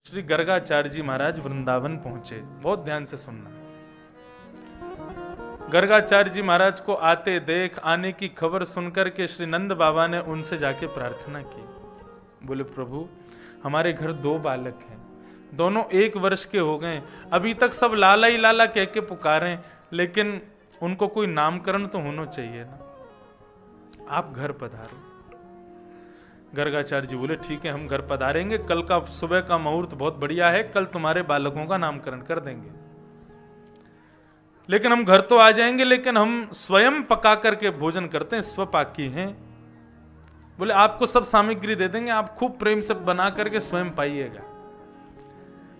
श्री गर्गाचार्य जी महाराज वृंदावन पहुंचे। बहुत ध्यान से सुनना। गर्गाचार्य जी महाराज को आते देख, आने की खबर सुनकर के श्री नंद बाबा ने उनसे जाके प्रार्थना की। बोले प्रभु, हमारे घर 2 बालक हैं, दोनों 1 वर्ष के हो गए, अभी तक सब लाला ही लाला कह के पुकारें, लेकिन उनको कोई नामकरण तो होना चाहिए ना, आप घर पधारो। गर्गाचार्य जी बोले ठीक है, हम घर पधारेंगे, कल का सुबह का मुहूर्त बहुत बढ़िया है, कल तुम्हारे बालकों का नामकरण कर देंगे। लेकिन हम घर तो आ जाएंगे, लेकिन हम स्वयं पका करके भोजन करते हैं, स्वपाकी हैं। बोले आपको सब सामग्री दे देंगे, आप खूब प्रेम से बना करके स्वयं पाइएगा।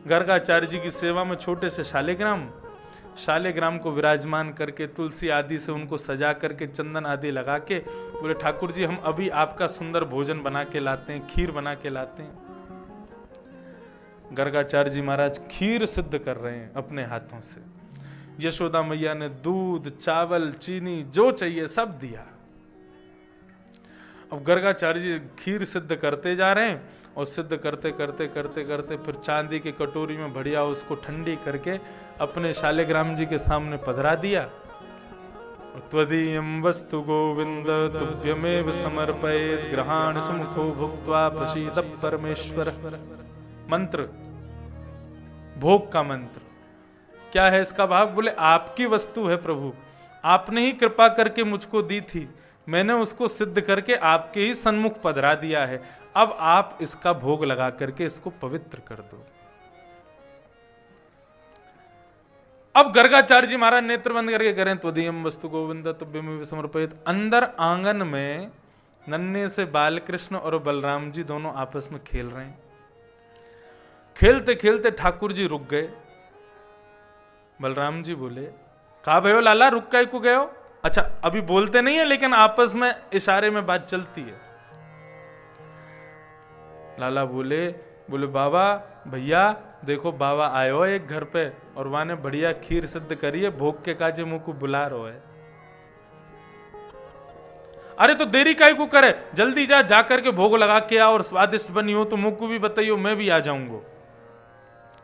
गर्गाचार्य जी की सेवा में छोटे से शालिग्राम को विराजमान करके तुलसी आदि से उनको सजा करके चंदन आदि लगा के बोले ठाकुर जी, हम अभी आपका सुंदर भोजन बना के लाते हैं, खीर बना के लाते हैं। गर्गाचार्य जी महाराज खीर सिद्ध कर रहे हैं अपने हाथों से। यशोदा मैया ने दूध, चावल, चीनी जो चाहिए सब दिया। अब गर्गाचार्य जी खीर सिद्ध करते जा रहे हैं और सिद्ध करते करते करते करते फिर चांदी की कटोरी में बढ़िया उसको ठंडी करके अपने शालिग्राम जी के सामने पधरा दिया। त्वदीयं वस्तु गोविंद तुभ्यमेव समर्पयेत् ग्रहाण सुमुखो भुक्त्वा प्रसीद परमेश्वर। मंत्र, भोग का मंत्र क्या है इसका भाव? बोले आपकी वस्तु है प्रभु, आपने ही कृपा करके मुझको दी थी, मैंने उसको सिद्ध करके आपके ही सन्मुख पधरा दिया है, अब आप इसका भोग लगा करके इसको पवित्र कर दो। अब गर्गाचार्य जी महाराज नेत्र बंद करके करें त्वदीयं वस्तु गोविंद तुभ्यमेव समर्पयेत्। अंदर आंगन में नन्हे से बालकृष्ण और बलराम जी दोनों आपस में खेल रहे हैं। खेलते खेलते ठाकुर जी रुक गए। बलराम जी बोले कहा भयो लाला, रुक काहे को गए हो? अच्छा, अभी बोलते नहीं है लेकिन आपस में इशारे में बात चलती है। लाला बोले बाबा भैया देखो, बाबा आए हो एक घर पे और वहां ने बढ़िया खीर सिद्ध करी है, भोग के काजे मुंह को बुला रहो है। अरे तो देरी काहे को करे, जल्दी जा करके भोग लगा के आ, और स्वादिष्ट बनी हो तो मुंह को भी बताइयो, मैं भी आ जाऊंगा।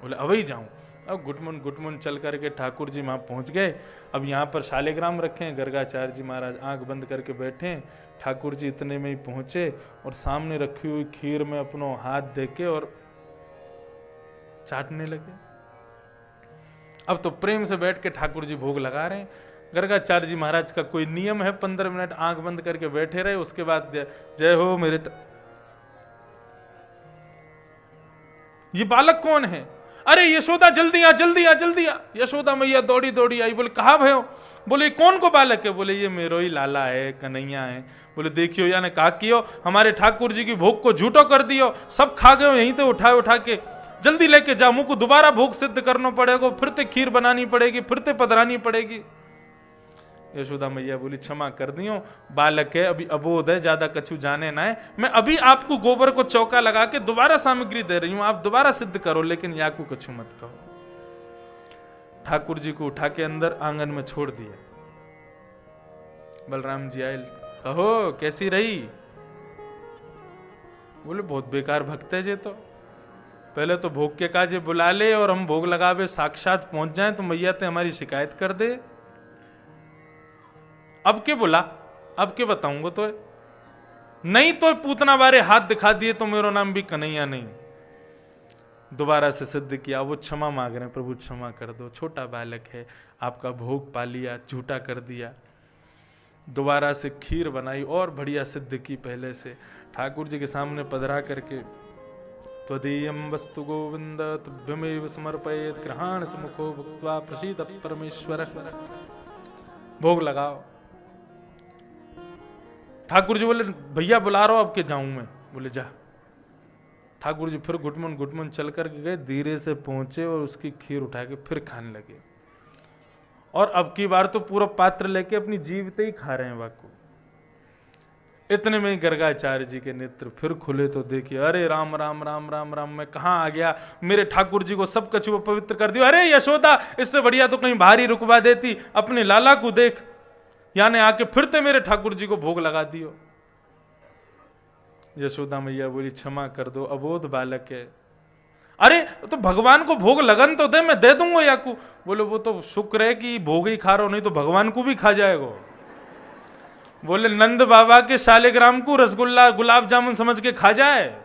बोले अभी जाऊं। अब गुटमुन चल करके ठाकुर जी वहां पहुंच गए। अब यहाँ पर शालिग्राम रखे हैं, गर्गाचार्य जी महाराज आंख बंद करके बैठे हैं। ठाकुर जी इतने में ही पहुंचे और सामने रखी हुई खीर में अपनो हाथ देके और चाटने लगे। अब तो प्रेम से बैठ के ठाकुर जी भोग लगा रहे हैं। गर्गाचार्य जी महाराज का कोई नियम है, 15 मिनट आंख बंद करके बैठे रहे, उसके बाद जय हो मेरे ये बालक कौन है? अरे यशोदा जल्दी आ जल्दी आ जल्दी आ। यशोदा मैया दौड़ी दौड़ी आई। बोले कहा भयो? बोले कौन को बालक है? बोले ये मेरो ही लाला है, कन्हैया है। बोले देखियो या ने कहा कियो, हमारे ठाकुर जी की भोग को झूठो कर दियो, सब खा गए यहीं तो उठा के, जल्दी लेके जा, मुझको दोबारा भोग सिद्ध करना पड़ेगा, फिर ते खीर बनानी पड़ेगी, फिर ते पधरानी पड़ेगी। यशोदा मैया बोली क्षमा कर दियो, बालक है, अभी अबोध है, ज्यादा कछु जाने ना है, मैं अभी आपको गोबर को चौका लगा के दोबारा सामग्री दे रही हूं, आप दोबारा सिद्ध करो, लेकिन या को कछु मत कहो। ठाकुर जी को उठा के अंदर आंगन में छोड़ दिया। बलराम जी आए, कहो कैसी रही? बोले बहुत बेकार भक्त है जे, तो पहले तो भोग के काजे बुला ले और हम भोग लगावे साक्षात पहुंच जाए तो मैया ते हमारी शिकायत कर दे। अब के बुला, अब के बताऊंगा तो नहीं तो पूतना बारे हाथ दिखा दिए तो मेरा नाम भी कन्हैया नहीं। दोबारा से सिद्ध किया। वो क्षमा मांग रहे हैं, प्रभु क्षमा कर दो, छोटा बालक है, आपका भोग पा लिया, झूठा कर दिया। दोबारा से खीर बनाई और बढ़िया सिद्ध की पहले से। ठाकुर जी के सामने पधरा करके त्वदीयं वस्तु गोविंद तुभ्यमेव समर्पयेत् ग्रहाण सुमुखो भुक्त्वा प्रसीद परमेश्वर। भोग लगाओ। ठाकुर जी बोले भैया बुला रहा हूं, अब के जाऊं मैं? बोले जा। ठाकुर जी फिर गुटमुन चल कर गए, धीरे से पहुंचे और उसकी खीर उठा के फिर खाने लगे। और अब की बार तो पूरा पात्र लेके अपनी जीवते ही खा रहे हैं वाकू। इतने में गर्गाचार्य जी के नेत्र फिर खुले तो देखिए, अरे राम राम राम राम राम, मैं कहाँ आ गया? मेरे ठाकुर जी को सब कछुआ पवित्र कर दिया। अरे यशोदा, इससे बढ़िया तो कहीं भारी रुकवा देती, अपने लाला को देख, यानी आके फिरते मेरे ठाकुर जी को भोग लगा दियो। यशोदा मैया बोली क्षमा कर दो, अबोध बालक है, अरे तो भगवान को भोग लगन तो दे, मैं दे दूंगा याकू। बोले वो तो शुक्र है कि भोग ही खा रहा हो, नहीं तो भगवान को भी खा जाएगा। बोले नंद बाबा के शालिग्राम को रसगुल्ला गुलाब जामुन समझ के खा जाए।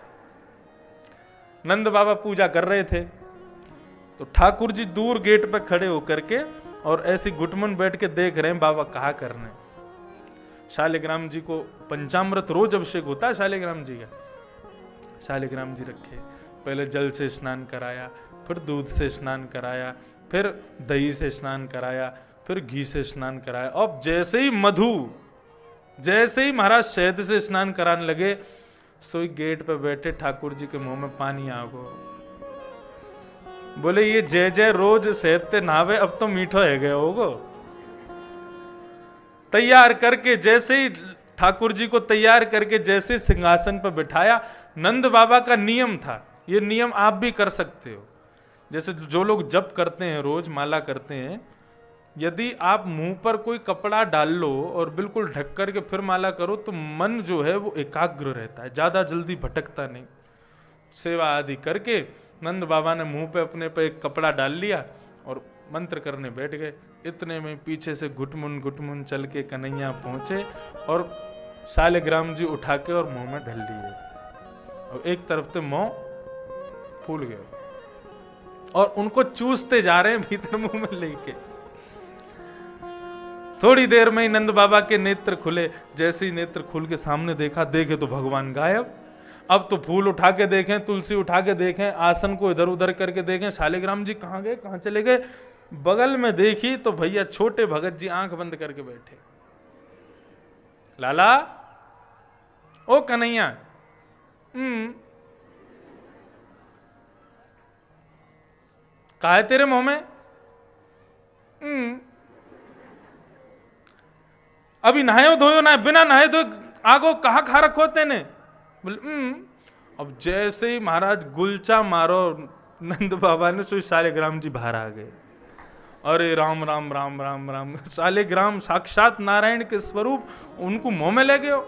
नंद बाबा पूजा कर रहे थे तो ठाकुर जी दूर गेट पे खड़े होकर के और ऐसी घुटमन बैठ के देख रहे हैं बाबा कहा करने। शालिग्राम जी को पंचामृत रोज अभिषेक होता है शालिग्राम जी का। शालिग्राम जी रखे, पहले जल से स्नान कराया, फिर दूध से स्नान कराया, फिर दही से स्नान कराया, फिर घी से स्नान कराया। अब जैसे ही जैसे ही महाराज शहद से स्नान कराने लगे, सोई गेट पे बैठे ठाकुर जी के मुंह में पानी आ गो। बोले ये जय जय रोज शहद ते नहावे, अब तो मीठो है गए होगो। तैयार करके जैसे ही ठाकुर जी को तैयार करके जैसे सिंहासन पर बिठाया, नंद बाबा का नियम था, ये नियम आप भी कर सकते हो। जैसे जो लोग जप करते हैं, रोज माला करते हैं, यदि आप मुंह पर कोई कपड़ा डाल लो और बिल्कुल ढक करके फिर माला करो तो मन जो है वो एकाग्र रहता है, ज्यादा जल्दी भटकता नहीं। सेवा आदि करके नंद बाबा ने मुंह पे अपने पे एक कपड़ा डाल लिया और मंत्र करने बैठ गए। इतने में पीछे से घुटमुन चल के कन्हैया पहुंचे और शालिग्राम जी उठा के और मुंह में ढल लिए और एक तरफ से मुंह फूल गए और उनको चूसते जा रहे हैं भीतर मुंह में लेके। थोड़ी देर में ही नंद बाबा के नेत्र खुले। जैसे ही नेत्र खुल के सामने देखे तो भगवान गायब। अब तो फूल उठा के देखें, तुलसी उठा के देखें, आसन को इधर उधर करके देखें, शालिग्राम जी कहाँ गए, कहाँ चले गए। बगल में देखी तो भैया छोटे भगत जी आंख बंद करके बैठे। लाला, ओ कन्हैया, कहा है तेरे मुंह में? अभी नहायो धोयो ना, बिना नहाए धोए आगो कहा खा रखो तेने? बोले अब जैसे ही महाराज गुलचा मारो नंद बाबा ने, सो शालिग्राम जी बाहर आ गए। अरे राम राम राम राम राम, शालिग्राम साक्षात नारायण के स्वरूप, उनको मुंह में ले गए,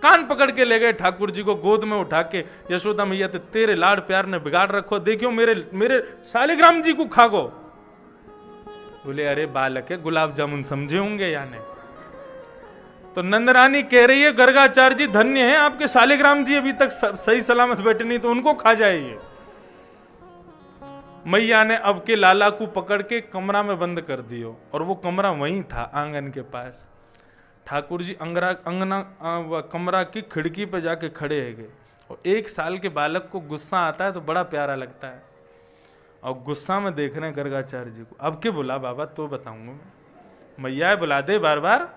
कान पकड़ के ले गए ठाकुर जी को, गोद में उठा के। यशोदा मैया तो तेरे लाड प्यार ने बिगाड़ रखो, देखियो मेरे शालिग्राम जी को खा गो। बोले अरे बालक है, गुलाब जामुन समझे होंगे या नहीं? तो नंदरानी कह रही है गर्गाचार्य जी धन्य है, आपके शालिग्राम जी अभी तक सही सलामत बैठे, नहीं तो उनको खा जाइए। मैया ने अब के लाला को पकड़ के कमरा में बंद कर दियो और वो कमरा वहीं था आंगन के पास। ठाकुर जी कमरा की खिड़की पे जाके खड़े है गए और 1 साल के बालक को गुस्सा आता है तो बड़ा प्यारा लगता है और गुस्सा में देख रहे हैं गर्गाचार्य जी को। अब के बोला बाबा तो बताऊंगा मैं, मैया बुला दे बार बार।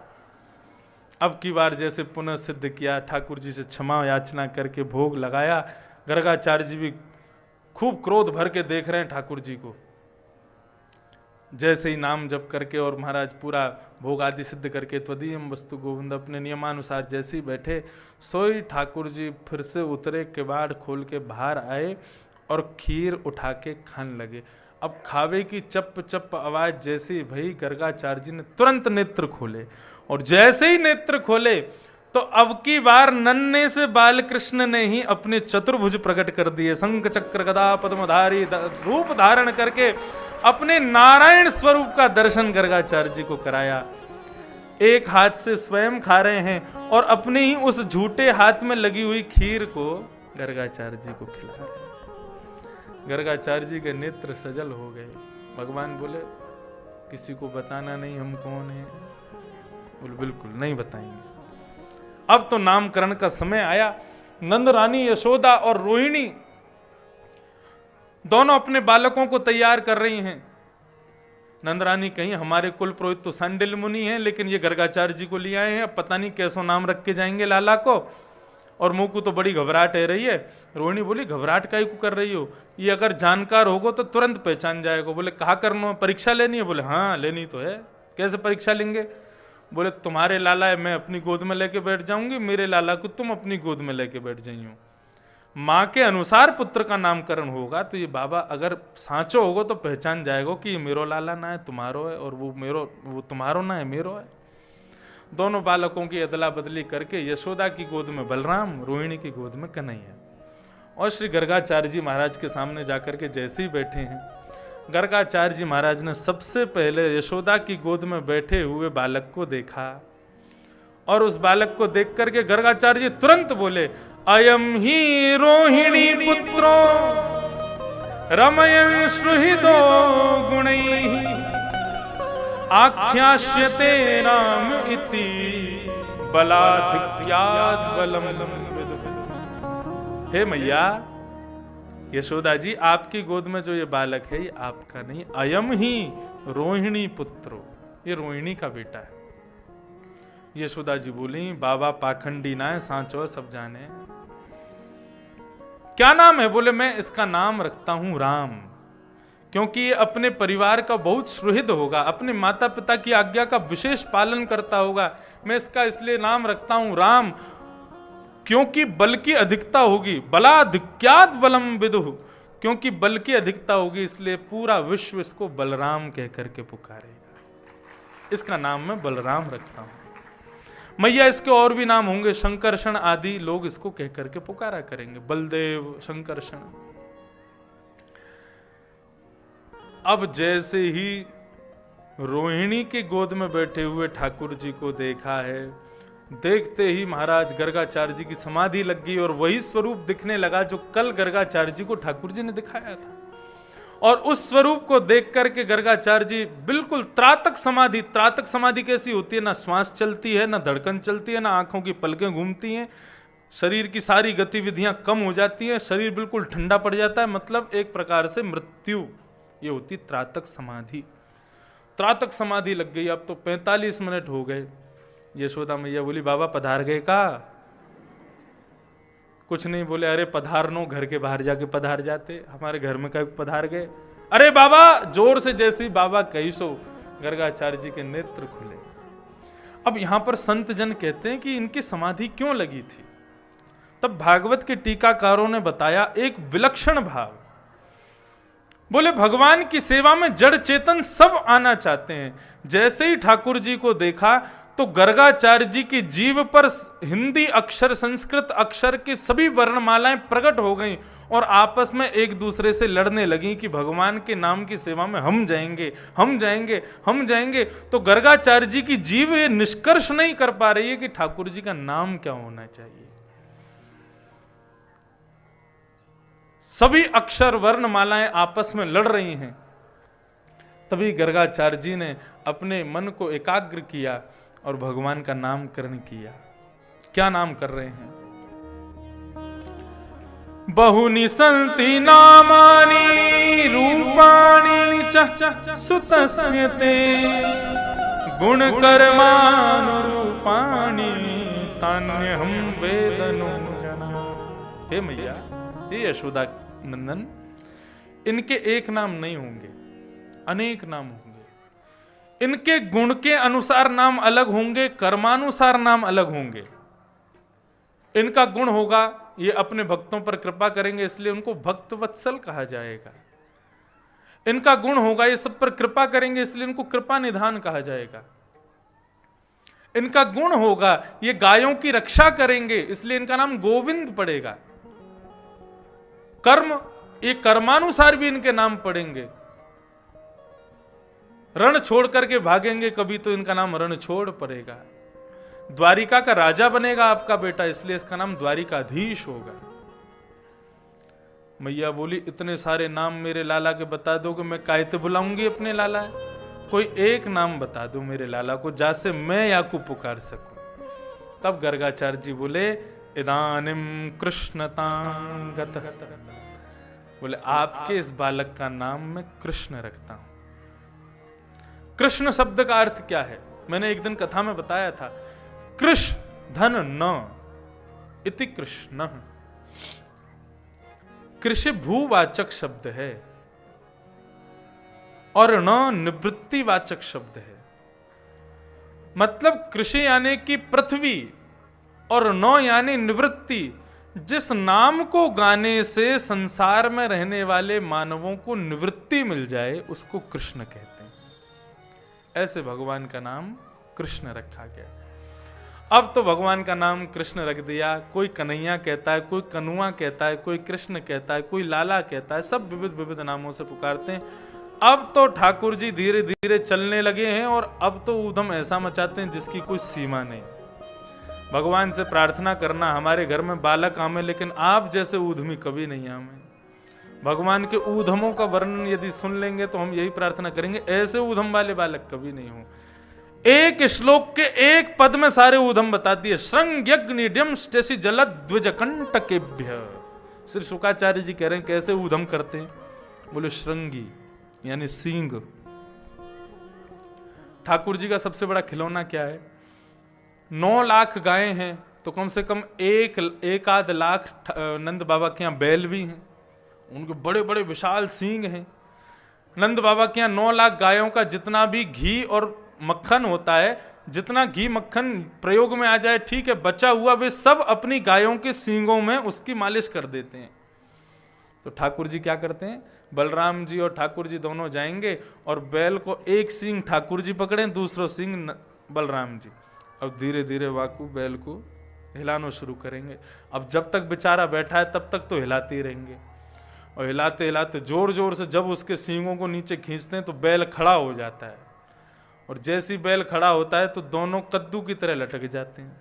अब की बार जैसे पुनः सिद्ध किया, ठाकुर जी से क्षमा याचना करके भोग लगाया। गर्गाचार्य जी भी खूब क्रोध भर के देख रहे हैं ठाकुर जी को। जैसे ही नाम जप करके और महाराज पूरा भोग आदि सिद्ध करके त्वदीयम वस्तु गोविंद अपने नियमानुसार जैसे ही बैठे, सोई ठाकुर जी फिर से उतरे, किवाड़ खोल के बाहर आए और खीर उठा के खाने लगे। अब खावे की चप चप आवाज जैसी भई, गर्गाचार्य जी ने तुरंत नेत्र खोले और जैसे ही नेत्र खोले तो अब की बार नन्हे से बालकृष्ण ने ही अपने चतुर्भुज प्रकट कर दिए। शंख चक्र गदा पद्मधारी रूप धारण करके अपने नारायण स्वरूप का दर्शन गर्गाचार्य जी को कराया। एक हाथ से स्वयं खा रहे हैं और अपने ही उस झूठे हाथ में लगी हुई खीर को गर्गाचार्य जी को खिला रहे हैं। गर्गाचार्य जी के नेत्र सजल हो गए। भगवान बोले किसी को बताना नहीं हम कौन है? बोले बिल्कुल नहीं बताएंगे। अब तो नामकरण का समय आया। नंद रानी यशोदा और रोहिणी दोनों अपने बालकों को तैयार कर रही हैं। नंद रानी कहीं हमारे कुल पुरोहित तो सांडिल्य मुनि हैं, लेकिन ये गर्गाचार्य जी को ले आए हैं, अब पता नहीं कैसो नाम रख के जाएंगे लाला को। और मुंह को तो बड़ी घबराहट है रही है। रोहिणी बोली घबराहट काहे को कर रही हो? ये अगर जानकार होगो तो तुरंत पहचान जाएगा। बोले कहा करना, परीक्षा लेनी है? बोले हाँ लेनी तो है। कैसे परीक्षा लेंगे? बोले तुम्हारे लाला है, मैं अपनी गोद में लेके बैठ जाऊंगी, मेरे लाला को तुम अपनी गोद में लेके बैठ जाइयो। माँ के अनुसार पुत्र का नामकरण होगा तो ये बाबा अगर सांचो होगा तो पहचान जाएगा कि ये मेरो लाला ना है तुम्हारो है, और वो तुम्हारो ना है मेरो है। दोनों बालकों की अदला बदली करके यशोदा की गोद में बलराम, रोहिणी की गोद में कन्हैया, और श्री गर्गाचार्य जी महाराज के सामने जाकर के जैसे ही बैठे हैं, गर्गाचार्य जी महाराज ने सबसे पहले यशोदा की गोद में बैठे हुए बालक को देखा और उस बालक को देख करके गर्गाचार्य जी तुरंत बोले, अयम ही रोहिणी पुत्रो रमयन् सुहृदो गुणैः आख्यास्यते राम इति बलाधिक्यात् बलम विदुः। हे मैया यशोदा जी, आपकी गोद में जो ये बालक है ये आपका नहीं, अयम ही रोहिणी पुत्रो, ये रोहिणी का बेटा है। यशोदा जी बोली, बाबा पाखंडी ना है, सांचो सब जाने। क्या नाम है? बोले मैं इसका नाम रखता हूं राम, क्योंकि ये अपने परिवार का बहुत सुहृद होगा, अपने माता पिता की आज्ञा का विशेष पालन करता होगा। मैं इसका इसलिए नाम रखता हूं राम, क्योंकि बल की अधिकता होगी, बलाधिक्यात् बलम विदुः, क्योंकि बल की अधिकता होगी इसलिए पूरा विश्व इसको बलराम कह करके पुकारेगा। इसका नाम मैं बलराम रखता हूं। मैया इसके और भी नाम होंगे, शंकरषण आदि लोग इसको कह करके पुकारा करेंगे, बलदेव, शंकरषण। अब जैसे ही रोहिणी के गोद में बैठे हुए ठाकुर जी को देखा है, देखते ही महाराज गर्गाचार्य जी की समाधि लग गई और वही स्वरूप दिखने लगा जो कल गर्गाचार्य जी को ठाकुर जी ने दिखाया था। और उस स्वरूप को देख करके गर्गाचार्य जी बिल्कुल त्रातक समाधि। त्रातक समाधि कैसी होती है? ना श्वास चलती है, ना धड़कन चलती है, ना आंखों की पलकें घूमती हैं, शरीर की सारी गतिविधियां कम हो जाती हैं, शरीर बिल्कुल ठंडा पड़ जाता है, मतलब एक प्रकार से मृत्यु। ये होती त्रातक समाधि। त्रातक समाधि लग गई। अब तो 45 मिनट हो गए। यशोदा मैया बोली, बाबा पधार गए का? कुछ नहीं बोले, अरे पधारनो, घर के बाहर जाके पधार जाते, हमारे घर में कहीं पधार गए। अरे बाबा, जोर से जैसे ही बाबा कही सो गर्गाचार्य जी के नेत्र खुले। अब यहां पर संत जन कहते हैं कि इनकी समाधि क्यों लगी थी। तब भागवत के टीकाकारों ने बताया एक विलक्षण भाव। बोले भगवान की सेवा में जड़ चेतन सब आना चाहते हैं। जैसे ही ठाकुर जी को देखा तो गर्गाचार्य जी की जीव पर हिंदी अक्षर, संस्कृत अक्षर की सभी वर्णमालाएं प्रकट हो गईं और आपस में एक दूसरे से लड़ने लगी कि भगवान के नाम की सेवा में हम जाएंगे, हम जाएंगे, हम जाएंगे। तो गर्गाचार्य जी की जीव ये निष्कर्ष नहीं कर पा रही है कि ठाकुर जी का नाम क्या होना चाहिए। सभी अक्षर वर्णमालाएं आपस में लड़ रही हैं। तभी गर्गाचार्य जी ने अपने मन को एकाग्र किया और भगवान का नामकरण किया। क्या नाम कर रहे हैं? बहुनि सन्ति नामानि रूपाणि च सुतस्य ते गुण कर्मानुरूपाणि तान्यहं वेदनो जना। हे मैया, हे यशोदा नंदन, इनके एक नाम नहीं होंगे, अनेक नाम होंगे। इनके गुण के अनुसार नाम अलग होंगे, कर्मानुसार नाम अलग होंगे। इनका गुण होगा ये अपने भक्तों पर कृपा करेंगे, इसलिए उनको भक्त वत्सल कहा जाएगा। इनका गुण होगा ये सब पर कृपा करेंगे, इसलिए इनको कृपा निधान कहा जाएगा। इनका गुण होगा ये गायों की रक्षा करेंगे, इसलिए इनका नाम गोविंद पड़ेगा। कर्म, ये कर्मानुसार भी इनके नाम पड़ेंगे। रण छोड़ करके भागेंगे कभी तो इनका नाम रणछोड़ पड़ेगा। द्वारिका का राजा बनेगा आपका बेटा, इसलिए इसका नाम द्वारिकाधीश होगा। मैया बोली, इतने सारे नाम मेरे लाला के बता दो कि मैं कायते बुलाऊंगी अपने लाला। कोई एक नाम बता दो मेरे लाला को जैसे मैं याकू पुकार सकूं। तब गर्गाचार्य जी बोले, इदानिम कृष्णतां गतः। बोले आपके इस बालक का नाम मैं कृष्ण रखता हूं। कृष्ण शब्द का अर्थ क्या है? मैंने एक दिन कथा में बताया था। कृष धन न इति कृष्ण। कृषि भूवाचक शब्द है और न निवृत्तिवाचक शब्द है। मतलब कृषि यानी कि पृथ्वी और न यानी निवृत्ति। जिस नाम को गाने से संसार में रहने वाले मानवों को निवृत्ति मिल जाए उसको कृष्ण कहते हैं। ऐसे भगवान का नाम कृष्ण रखा गया। अब तो भगवान का नाम कृष्ण रख दिया, कोई कन्हैया कहता है, कोई कनुआ कहता है, कोई कृष्ण कहता है, कोई लाला कहता है, सब विविध विविध नामों से पुकारते हैं। अब तो ठाकुर जी धीरे धीरे चलने लगे हैं और अब तो ऊधम ऐसा मचाते हैं जिसकी कोई सीमा नहीं। भगवान से प्रार्थना करना हमारे घर में बालक आमे, लेकिन आप जैसे ऊधमी कभी नहीं आमे। भगवान के ऊधमों का वर्णन यदि सुन लेंगे तो हम यही प्रार्थना करेंगे, ऐसे ऊधम वाले बालक कभी नहीं हो। एक श्लोक के एक पद में सारे ऊधम बताती है। श्रृंग्यग्निड्यम जैसी जलद द्विजकंटकेभ्य। श्री शुकाचार्य जी कह रहे हैं कैसे ऊधम करते हैं, बोले श्रृंगी यानी सींग। ठाकुर जी का सबसे बड़ा खिलौना क्या है? 9 लाख गायें हैं तो कम से कम एक आध लाख नंद बाबा के यहाँ बैल भी हैं, उनके बड़े बड़े विशाल सींग हैं। नंद बाबा के यहाँ 9 लाख गायों का जितना भी घी और मक्खन होता है, जितना घी मक्खन प्रयोग में आ जाए ठीक है, बचा हुआ वे सब अपनी गायों के सींगों में उसकी मालिश कर देते हैं। तो ठाकुर जी क्या करते हैं, बलराम जी और ठाकुर जी दोनों जाएंगे और बैल को एक सींग ठाकुर जी पकड़े, दूसरा सींग बलराम जी। अब धीरे धीरे वाकू बैल को हिलाना शुरू करेंगे। अब जब तक बेचारा बैठा है तब तक तो हिलाते ही रहेंगे, और हिलाते हिलाते जोर जोर से जब उसके सींगों को नीचे खींचते हैं तो बैल खड़ा हो जाता है, और जैसी बैल खड़ा होता है तो दोनों कद्दू की तरह लटक जाते हैं।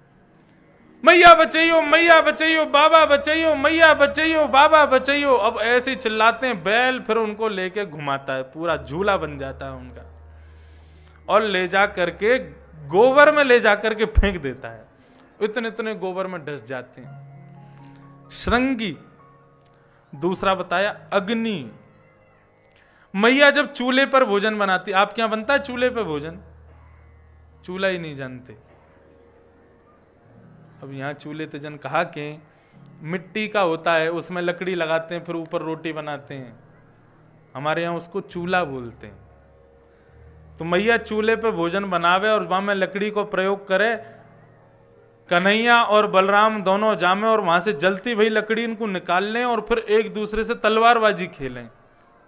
मैया बचाइयो, मैया बचाइयो, बाबा बचाइयो, मैया बचाइयो, बाबा बचाइयो। अब ऐसे ही चिल्लाते हैं, बैल फिर उनको लेके घुमाता है, पूरा झूला बन जाता है उनका, और ले जा करके गोबर में ले जाकर के फेंक देता है। इतने इतने गोबर में डस जाते हैं। श्रृंगी। दूसरा बताया अग्नि। मैया जब चूल्हे पर भोजन बनाती, आपके यहां बनता है चूल्हे पर भोजन? चूल्हा ही नहीं जानते। अब यहां चूल्हे तो जन कहा के मिट्टी का होता है, उसमें लकड़ी लगाते हैं, फिर ऊपर रोटी बनाते हैं। हमारे यहां उसको चूल्हा बोलते हैं। तो मैया चूल्हे पे भोजन बनावे और वहां में लकड़ी को प्रयोग करे। कन्हैया और बलराम दोनों जामे और वहां से जलती भई लकड़ी इनको निकाल लें और फिर एक दूसरे से तलवारबाजी खेलें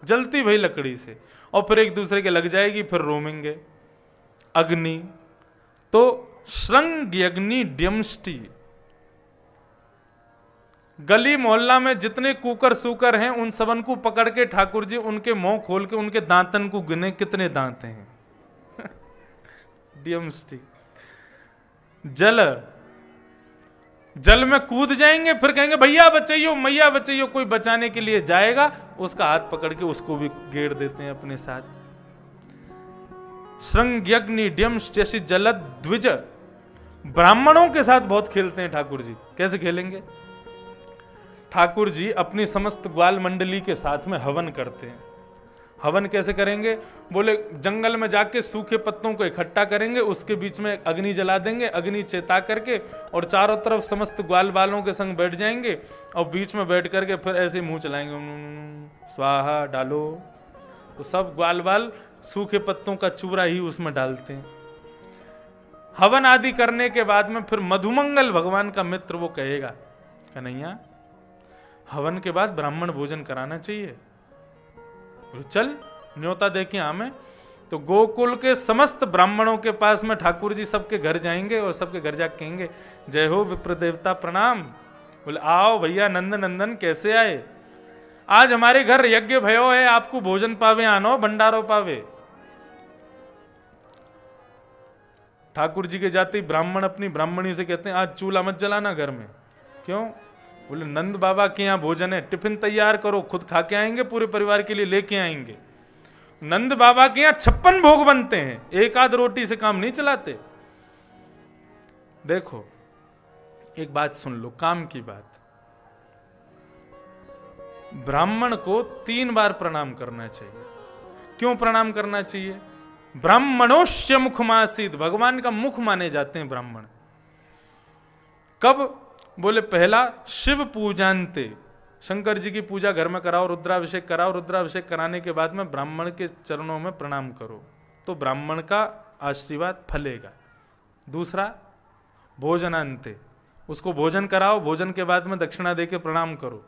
जलती भई लकड़ी से, और फिर एक दूसरे के लग जाएगी, फिर रोमेंगे। अग्नि। तो श्रृंग्यग्नि ड्यमष्टि। गली मोहल्ला में जितने कुकर सुकर हैं उन सबन को पकड़ के ठाकुर जी उनके मुंह खोल के उनके दांतन को गिने कितने दांत हैं। ड्यमष्टि। जल में कूद जाएंगे, फिर कहेंगे भैया बचाइयो, मैया बचाइयो। कोई बचाने के लिए जाएगा, उसका हाथ पकड़ के उसको भी गेड़ देते हैं अपने साथ। श्रृंग्यग्नि ड्यमष्टि जैसी जलद द्विज। ब्राह्मणों के साथ बहुत खेलते हैं ठाकुर जी। कैसे खेलेंगे? ठाकुर जी अपनी समस्त ग्वाल मंडली के साथ में हवन करते हैं। हवन कैसे करेंगे? बोले जंगल में जाके सूखे पत्तों को इकट्ठा करेंगे, उसके बीच में अग्नि जला देंगे, अग्नि चेता करके, और चारों तरफ समस्त ग्वाल बालों के संग बैठ जाएंगे, और बीच में बैठ करके फिर ऐसे मुंह चलाएंगे, स्वाहा डालो। तो सब ग्वाल बाल सूखे पत्तों का चूरा ही उसमें डालते हैं। हवन आदि करने के बाद में फिर मधुमंगल भगवान का मित्र वो कहेगा, कन्हैया हवन के बाद ब्राह्मण भोजन कराना चाहिए, चल न्योता दे के हमें। तो गोकुल के समस्त ब्राह्मणों के पास में ठाकुर जी सबके घर जाएंगे और सबके घर जाके कहेंगे, जय हो विप्र देवता प्रणाम। बोले आओ भैया नंद नंदन, कैसे आए? आज हमारे घर यज्ञ भयो है, आपको भोजन पावे, आनो भंडारो पावे। ठाकुर जी के जाते ही ब्राह्मण अपनी ब्राह्मणी से कहते हैं, आज चूल्हा मत जलाना घर में। क्यों? बोले नंद बाबा के यहाँ भोजन है, टिफिन तैयार करो, खुद खा के आएंगे, पूरे परिवार के लिए लेके आएंगे। नंद बाबा के यहाँ 56 भोग बनते हैं, एक आध रोटी से काम नहीं चलाते। देखो एक बात सुन लो, काम की बात। ब्राह्मण को 3 बार प्रणाम करना चाहिए। क्यों प्रणाम करना चाहिए? ब्राह्मणोस्य मुखमासीद, भगवान का मुख माने जाते हैं ब्राह्मण। कब? बोले पहला शिव पूजान्ते, शंकर जी की पूजा घर में कराओ, रुद्राभिषेक कराओ, रुद्राभिषेक कराने के बाद में ब्राह्मण के चरणों में प्रणाम करो, तो ब्राह्मण का आशीर्वाद फलेगा। दूसरा भोजनान्ते, उसको भोजन कराओ, भोजन के बाद में दक्षिणा देके प्रणाम करो,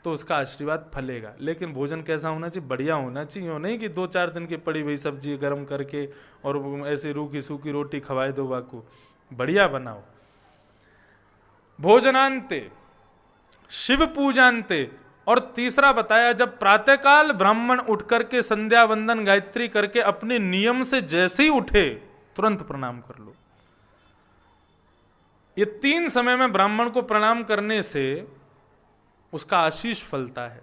तो उसका आशीर्वाद फलेगा। लेकिन भोजन कैसा होना चाहिए? बढ़िया होना चाहिए। हो नहीं कि 2-4 दिन की पड़ी हुई सब्जी गर्म करके और ऐसे रूखी सूखी रोटी खवाए दो बाकू। बढ़िया बनाओ। भोजनांते, शिव पूजांते, और तीसरा बताया जब प्रातःकाल ब्राह्मण उठ करके संध्या वंदन गायत्री करके अपने नियम से जैसे ही उठे तुरंत प्रणाम कर लो। ये 3 समय में ब्राह्मण को प्रणाम करने से उसका आशीष फलता है।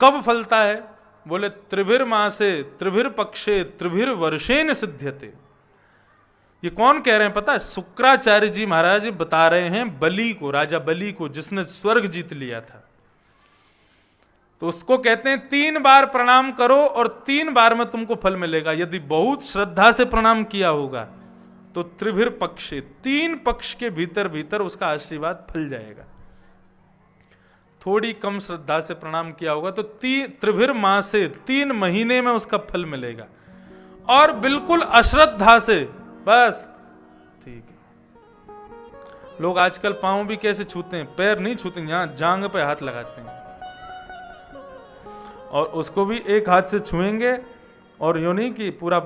कब फलता है? बोले त्रिभिर मासे त्रिभिर पक्षे त्रिभिर वर्षेण सिद्ध्यते। ये कौन कह रहे हैं पता है? शुक्राचार्य जी महाराज बता रहे हैं बलि को, राजा बलि को, जिसने स्वर्ग जीत लिया था। तो उसको कहते हैं 3 बार प्रणाम करो और 3 बार में तुमको फल मिलेगा। यदि बहुत श्रद्धा से प्रणाम किया होगा तो त्रिभिर पक्षे, 3 पक्ष के भीतर भीतर उसका आशीर्वाद फल जाएगा। थोड़ी कम श्रद्धा से प्रणाम किया होगा तो त्रिभिर माह से 3 महीने में उसका फल मिलेगा। और बिल्कुल अश्रद्धा से बस ठीक है। लोग आजकल पांव भी कैसे छूते हैं? पैर नहीं छूते, यहां जांग पे हाथ लगाते हैं, और उसको भी एक हाथ से छुएंगे और यूं नहीं कि पूरा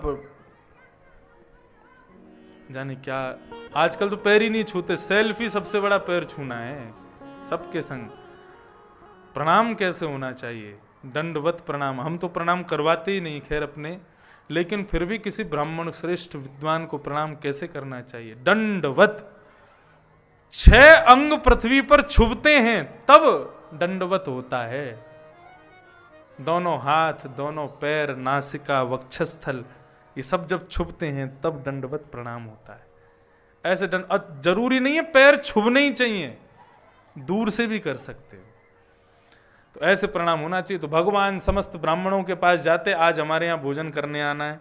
जाने क्या। आजकल तो पैर ही नहीं छूते, सेल्फी सबसे बड़ा पैर छूना है सबके संग। प्रणाम कैसे होना चाहिए? दंडवत प्रणाम। हम तो प्रणाम करवाते ही नहीं खैर अपने, लेकिन फिर भी किसी ब्राह्मण श्रेष्ठ विद्वान को प्रणाम कैसे करना चाहिए? दंडवत। 6 अंग पृथ्वी पर छुपते हैं तब दंडवत होता है। दोनों हाथ, दोनों पैर, नासिका, वक्षस्थल, ये सब जब छुपते हैं तब दंडवत प्रणाम होता है। ऐसे जरूरी नहीं है पैर छुपने ही चाहिए, दूर से भी कर सकते हो। तो ऐसे प्रणाम होना चाहिए। तो भगवान समस्त ब्राह्मणों के पास जाते, आज हमारे यहाँ भोजन करने आना है,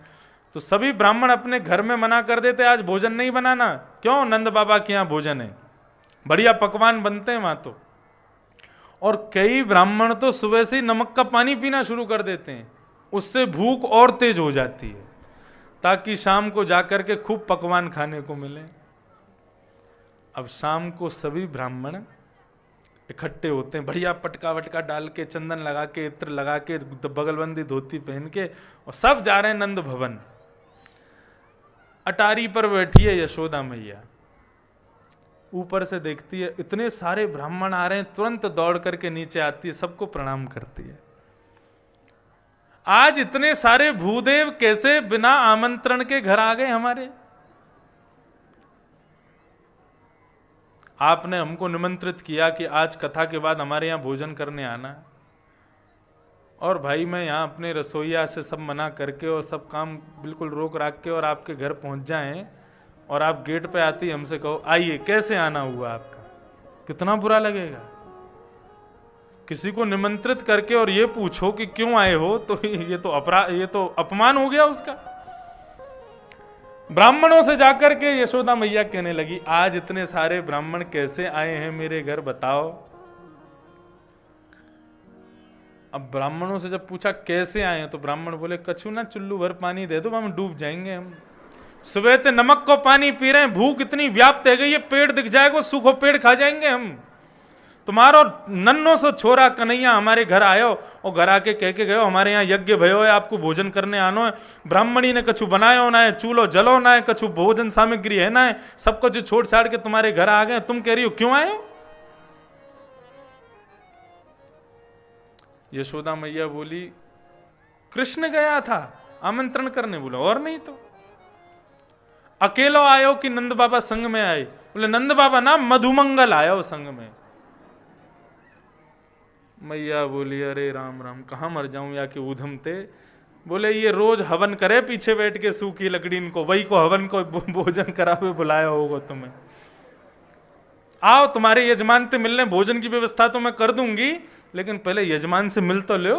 तो सभी ब्राह्मण अपने घर में मना कर देते आज भोजन नहीं बनाना। क्यों? नंद बाबा के यहाँ भोजन है, बढ़िया पकवान बनते हैं वहां तो। और कई ब्राह्मण तो सुबह से ही नमक का पानी पीना शुरू कर देते हैं, उससे भूख और तेज हो जाती है, ताकि शाम को जाकर के खूब पकवान खाने को मिले। अब शाम को सभी ब्राह्मण इकट्ठे होते हैं, बढ़िया पटका वटका डाल के, चंदन लगा के, इत्र लगा के, बगलबंदी धोती पहन के, और सब जा रहे हैं नंद भवन। अटारी पर बैठी है यशोदा मैया, ऊपर से देखती है इतने सारे ब्राह्मण आ रहे हैं, तुरंत दौड़ करके नीचे आती है, सबको प्रणाम करती है। आज इतने सारे भूदेव कैसे बिना आमंत्रण के घर आ गए हमारे? आपने हमको निमंत्रित किया कि आज कथा के बाद हमारे यहां भोजन करने आना, और भाई मैं यहां अपने रसोईया से सब मना करके और सब काम बिल्कुल रोक राख के और आपके घर पहुंच जाएं, और आप गेट पे आती हमसे कहो आइए, कैसे आना हुआ आपका? कितना बुरा लगेगा। किसी को निमंत्रित करके और ये पूछो कि क्यों आए हो, तो ये तो अपराध, ये तो अपमान हो गया उसका। ब्राह्मणों से जाकर के यशोदा मैया कहने लगी आज इतने सारे ब्राह्मण कैसे आए हैं मेरे घर, बताओ। अब ब्राह्मणों से जब पूछा कैसे आए हैं, तो ब्राह्मण बोले कछु ना, चुल्लू भर पानी दे दो, हम डूब जाएंगे। हम सुबह से नमक को पानी पी रहे हैं, भूख इतनी व्याप्त है गई, ये पेड़ दिख जाएगा, सूखो पेड़ खा जाएंगे हम। तुम्हारा नन्नो सो छोरा कन्हैया हमारे घर आयो और घर आके कह के गयो हमारे यहाँ यज्ञ भयो है, आपको भोजन करने आनो है। ब्राह्मणी ने कछु बनायो ना है, चूल्हो जलो ना है, कछु भोजन सामग्री है ना है, सब कुछ छोड़ छाड़ के तुम्हारे घर आ गए, तुम कह रही हो क्यों आए हो? यशोदा मैया बोली कृष्ण गया था आमंत्रण करने, बोला और नहीं तो। अकेलो आयो कि नंद बाबा संग में आए? बोले नंद बाबा ना, मधुमंगल आयो संग में। मैया बोली अरे राम राम, कहाँ मर जाऊं या कि ऊधम थे। बोले ये रोज हवन करे पीछे बैठ के सूखी लकड़ी को, वही को हवन को भोजन करावे बुलाया होगा तुम्हें। आओ तुम्हारे यजमान से मिलने, भोजन की व्यवस्था तो मैं कर दूंगी, लेकिन पहले यजमान से मिल तो लो,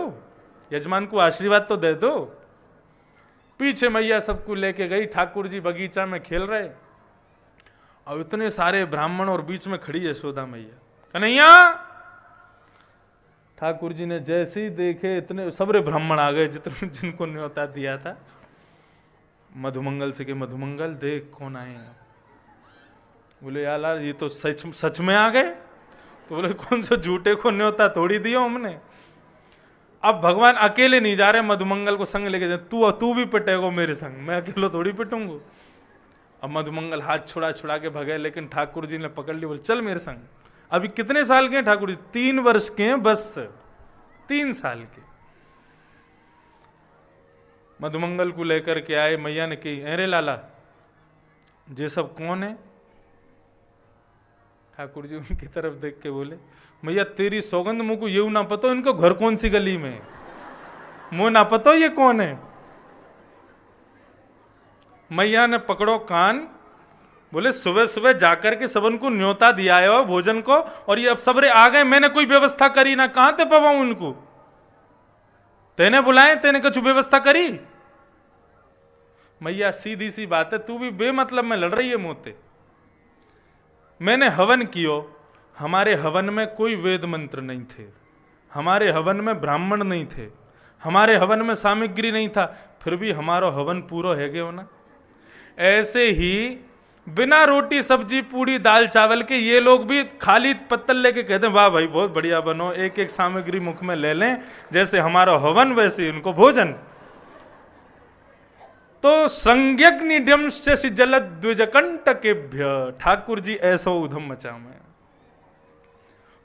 यजमान को आशीर्वाद तो दे दो। पीछे मैया सबको लेके गई, ठाकुर जी बगीचा में खेल रहे, और इतने सारे ब्राह्मण और बीच में खड़ी यशोदा मैया। कन्हैया, ठाकुर जी ने जैसे ही देखे इतने सबरे ब्राह्मण आ गए जितने जिनको न्योता दिया था। मधुमंगल से के मधुमंगल देख कौन आए। बोले यार ये तो सच में आ गए। तो बोले कौन सा झूठे को न्योता थोड़ी दियो हमने। अब भगवान अकेले नहीं जा रहे, मधुमंगल को संग लेके जाए, तू भी पिटेगो मेरे संग, मैं अकेलो थोड़ी पिटूंगा। अब मधुमंगल हाथ छुड़ा छुड़ा के भगे, लेकिन ठाकुर जी ने पकड़ ली, बोले चल मेरे संग। अभी कितने साल के हैं ठाकुर जी? 3 वर्ष के हैं बस, 3 साल के। मधुमंगल को लेकर के आए, मैया ने कही अरे लाला ये सब कौन है? ठाकुर जी उनकी तरफ देख के बोले मैया तेरी सौगंध मुझको ये ना पता इनको घर कौन सी गली में है, मुझे ना पता ये कौन है। मैया ने पकड़ो कान, बोले सुबह सुबह जाकर के सबन को न्योता दिया है भोजन को, और ये अब सबरे आ गए, मैंने कोई व्यवस्था करी ना, कहां ते पवाऊं उनको? तेने बुलाए, तेने कुछ व्यवस्था करी? मैया सीधी सी बात है, तू भी बेमतलब में लड़ रही है मोते। मैंने हवन कियो, हमारे हवन में कोई वेद मंत्र नहीं थे, हमारे हवन में ब्राह्मण नहीं थे, हमारे हवन में सामग्री नहीं था, फिर भी हमारा हवन पूरा है गयो ना। ऐसे ही बिना रोटी सब्जी पूड़ी दाल चावल के ये लोग भी खाली पत्तल लेके कहते हैं वाह भाई बहुत बढ़िया बनो, एक एक सामग्री मुख में ले लें, जैसे हमारा हवन वैसे उनको भोजन। तो संज्ञग्निड्यम से जलद द्विजकंटकेभ्य, ठाकुर जी ऐसो उधम मचा में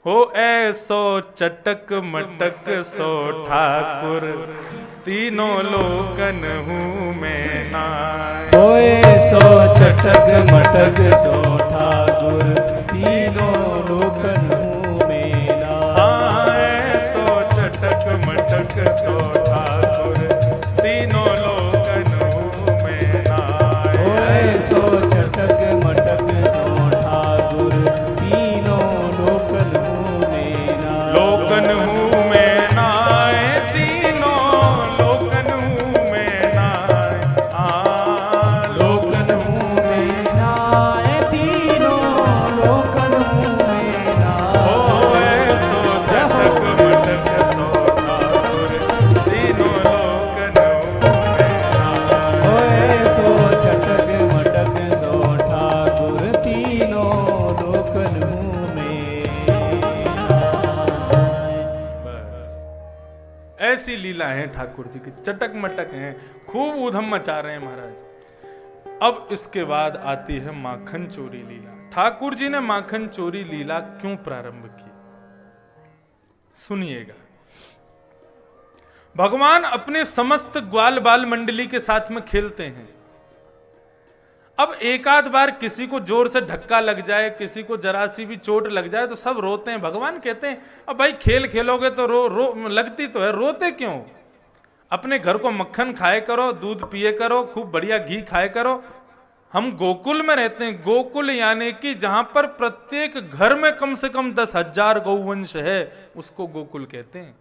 हो, ऐसो चटक मटक सो ठाकुर, तीनों लोकन हूँ मैं नाय। हो ऐसो चटक मटक सो ठाकुर, तीनों लोकन हूँ मैं नाय। ऐसो चटक मटक सो ठाकुर, तीनों लोकन हूँ मैं नाय। हो ऐसो चटक मटक सो ठाकुर, तीनों लोकन हूँ मैं नाय। लोकन हूँ मैं नाय, तीनों लोकन हूँ मैं नाय। लोकन हूँ मैं नाय, तीनों लोकन हूँ मैं नाय। हो ऐसो चटक मटक सो ठाकुर, तीनों लोकन हूँ मैं नाय। हो ऐसो चटक मटक सो ठाकुर, तीनों लोकन हूँ मैं नाय। बस ऐसी लीला है ठाकुर जी की, चटक मटक हैं, खूब ऊधम मचा रहे हैं महाराज। अब इसके बाद आती है माखन चोरी लीला। ठाकुर जी ने माखन चोरी लीला क्यों प्रारंभ की, सुनिएगा। भगवान अपने समस्त ग्वाल बाल मंडली के साथ में खेलते हैं। अब एक आध बार किसी को जोर से धक्का लग जाए, किसी को जरा सी भी चोट लग जाए तो सब रोते हैं। भगवान कहते हैं अब भाई खेल खेलोगे तो रो लगती तो है, रोते क्यों? अपने घर को मक्खन खाए करो, दूध पिए करो, खूब बढ़िया घी खाए करो। हम गोकुल में रहते हैं, गोकुल यानी कि जहां पर प्रत्येक घर में कम से कम 10,000 गौवंश है, उसको गोकुल कहते हैं।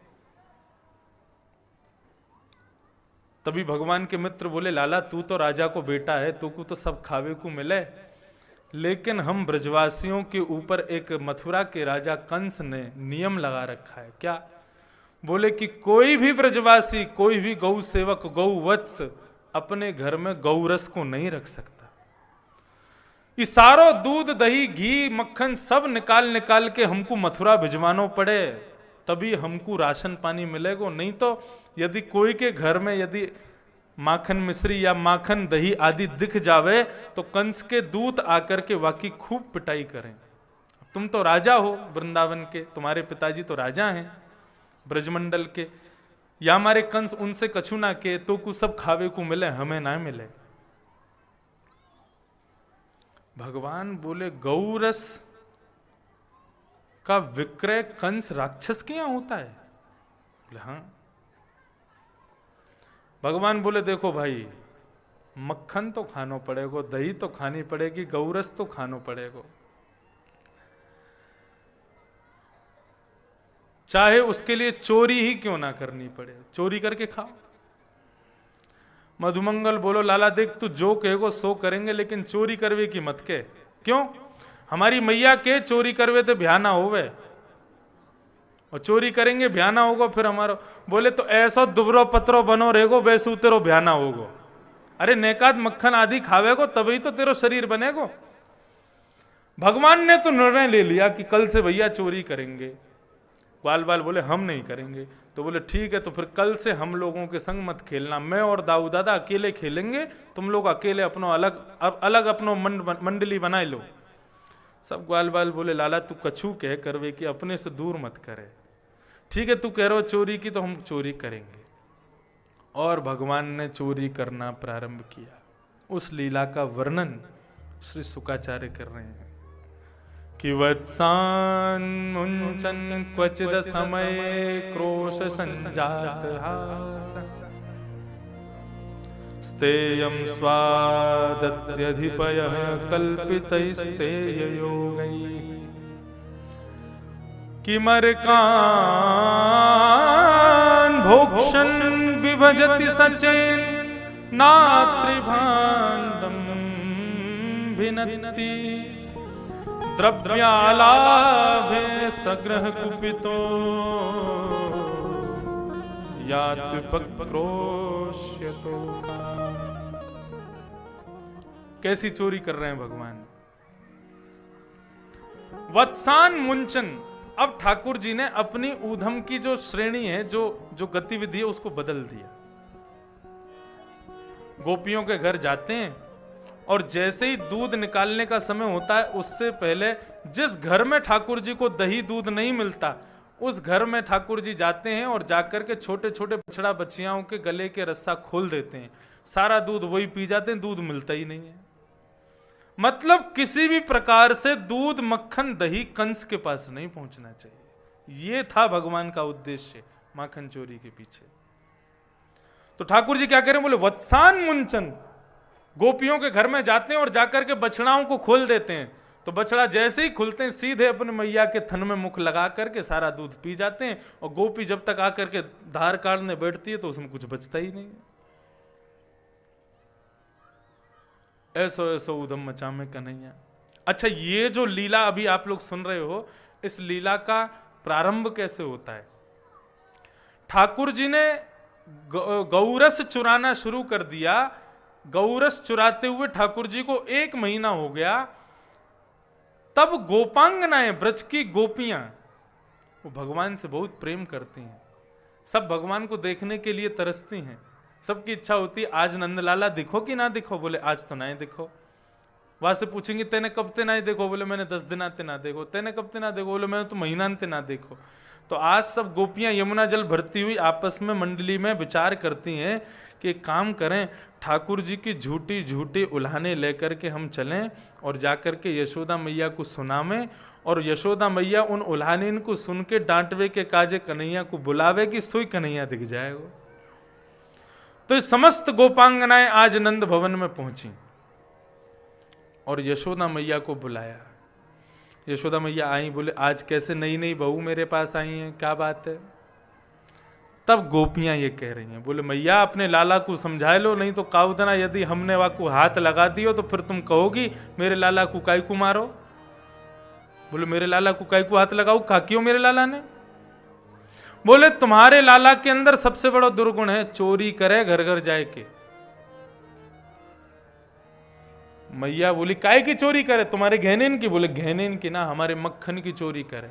तभी भगवान के मित्र बोले लाला तू तो राजा को बेटा है, तू को तो सब खावे को मिले, लेकिन हम ब्रजवासियों के ऊपर एक मथुरा के राजा कंस ने नियम लगा रखा है। क्या? बोले कि कोई भी ब्रजवासी, कोई भी गौ सेवक, गौ वत्स अपने घर में गौरस को नहीं रख सकता। ये सारो दूध दही घी मक्खन सब निकाल निकाल के हमको मथुरा भिजवानो पड़े, तभी हमको राशन पानी मिलेगा। नहीं तो यदि कोई के घर में यदि माखन मिश्री या माखन दही आदि दिख जावे तो कंस के दूत आकर के वाकई खूब पिटाई करें। तुम तो राजा हो वृंदावन के, तुम्हारे पिताजी तो राजा हैं ब्रजमंडल के, या हमारे कंस उनसे कछु ना के तो कुछ सब खावे को मिले, हमें ना मिले। भगवान बोले गौरस का विक्रय कंस राक्षस के यहां होता है? बोले हाँ। भगवान बोले देखो भाई, मक्खन तो खानो पड़ेगा, दही तो खानी पड़ेगी, गौरस तो खानो पड़ेगा, चाहे उसके लिए चोरी ही क्यों ना करनी पड़े, चोरी करके खाओ। मधुमंगल बोलो लाला देख तू जो कहेगो सो करेंगे, लेकिन चोरी करवे की मत के। क्यों? हमारी मैया के चोरी करवे तो भ्याना होवे, और चोरी करेंगे भ्याना होगा फिर हमारा। बोले तो ऐसा दुबरो पत्रो बनो रहेगो वैसू तेरो भ्याना होगो। अरे नेकाद मक्खन आदि खावेगो तभी तो तेरो शरीर बनेगो। भगवान ने तो निर्णय ले लिया कि कल से भैया चोरी करेंगे, ग्वाल बाल बोले हम नहीं करेंगे। तो बोले ठीक है, तो फिर कल से हम लोगों के संग मत खेलना, मैं और दाऊ दादा अकेले खेलेंगे, तुम लोग अकेले अपनो अलग अपनो मंडली बनाए लो। सब ग्वाल बाल बोले लाला तू कछू कह करवे कि अपने से दूर मत करे, ठीक है तू कह रहे हो चोरी की तो हम चोरी करेंगे। और भगवान ने चोरी करना प्रारंभ किया। उस लीला का वर्णन श्री शुकाचार्य कर रहे हैं कि वत्सान मुंचन क्वचिद समय क्रोश संजात हास स्तेयं स्वादत्यधिपयः कल्पितैस्तेययोगैः किमर्कान् भोक्षन् विभजति सचेन नात्रिभाण्डं भिनत्ति द्रव्यालाभे सग्रह कुपितो यात्पक्रोश्यतो। कैसी चोरी कर रहे हैं भगवान। वत्सान मुंचन, अब ठाकुर जी ने अपनी ऊधम की जो श्रेणी है, जो गतिविधि है, उसको बदल दिया। गोपियों के घर जाते हैं और जैसे ही दूध निकालने का समय होता है, उससे पहले जिस घर में ठाकुर जी को दही दूध नहीं मिलता, उस घर में ठाकुर जी जाते हैं और जाकर के छोटे छोटे बछड़ा बछियाओं के गले के रस्सा खोल देते हैं, सारा दूध वही पी जाते हैं, दूध मिलता ही नहीं है। मतलब किसी भी प्रकार से दूध मक्खन दही कंस के पास नहीं पहुंचना चाहिए। यह था भगवान का उद्देश्य माखन चोरी के पीछे। तो ठाकुर जी क्या करें, बोले वत्सान मुंचन, गोपियों के घर में जाते हैं और जाकर के बछड़ाओं को खोल देते हैं। तो बछड़ा जैसे ही खुलते हैं सीधे अपने मैया के थन में मुख लगा करके सारा दूध पी जाते हैं, और गोपी जब तक आकर के धार काटने बैठती है तो उसमें कुछ बचता ही नहीं है। ऐसो ऐसो उधम मचा में कन्हैया। अच्छा, ये जो लीला अभी आप लोग सुन रहे हो, इस लीला का प्रारंभ कैसे होता है। ठाकुर जी ने गौरस चुराना शुरू कर दिया। गौरस चुराते हुए ठाकुर जी को 1 महीना हो गया। तब गोपांगनाएं, ब्रज की गोपियां, वो भगवान से बहुत प्रेम करती हैं। सब भगवान को देखने के लिए तरसती हैं। सबकी इच्छा होती है आज नंदलाला दिखो कि ना दिखो, बोले आज तो ना ही दिखो। वहां से पूछेंगे तेने कब ते ना ही देखो, बोले मैंने 10 दिन आते ना देखो। तेने कब ते ना देखो, बोले मैंने तो महीना ते ना देखो। तो आज सब गोपियां यमुना जल भरती हुई आपस में मंडली में विचार करती हैं कि एक काम करें, ठाकुर जी की झूठी झूठी उल्हाने लेकर के हम चलें और जाकर के यशोदा मैया को सुनावें, और यशोदा मैया उन उल्हानिन को सुन के डांटवे के काजे कन्हैया को बुलावे कि सोई कन्हैया दिख जाएगा। तो समस्त गोपांगनाएं आज नंद भवन में पहुंची और यशोदा मैया को बुलाया। यशोदा मैया आई, बोले आज कैसे नई नई बहू मेरे पास आई हैं, क्या बात है। तब गोपियां ये कह रही हैं, बोले मैया अपने लाला को समझा लो, नहीं तो काउदना यदि हमने वाकू हाथ लगा दियो तो फिर तुम कहोगी मेरे लाला को काई को मारो। बोले मेरे लाला को काई को हाथ लगाओ, कहा क्यों मेरे लाला ने। बोले तुम्हारे लाला के अंदर सबसे बड़ा दुर्गुण है, चोरी करे घर घर जाए के। मैया बोली काय की चोरी करे, तुम्हारे गहनेन की। बोले गहनेन की ना, हमारे मक्खन की चोरी करे।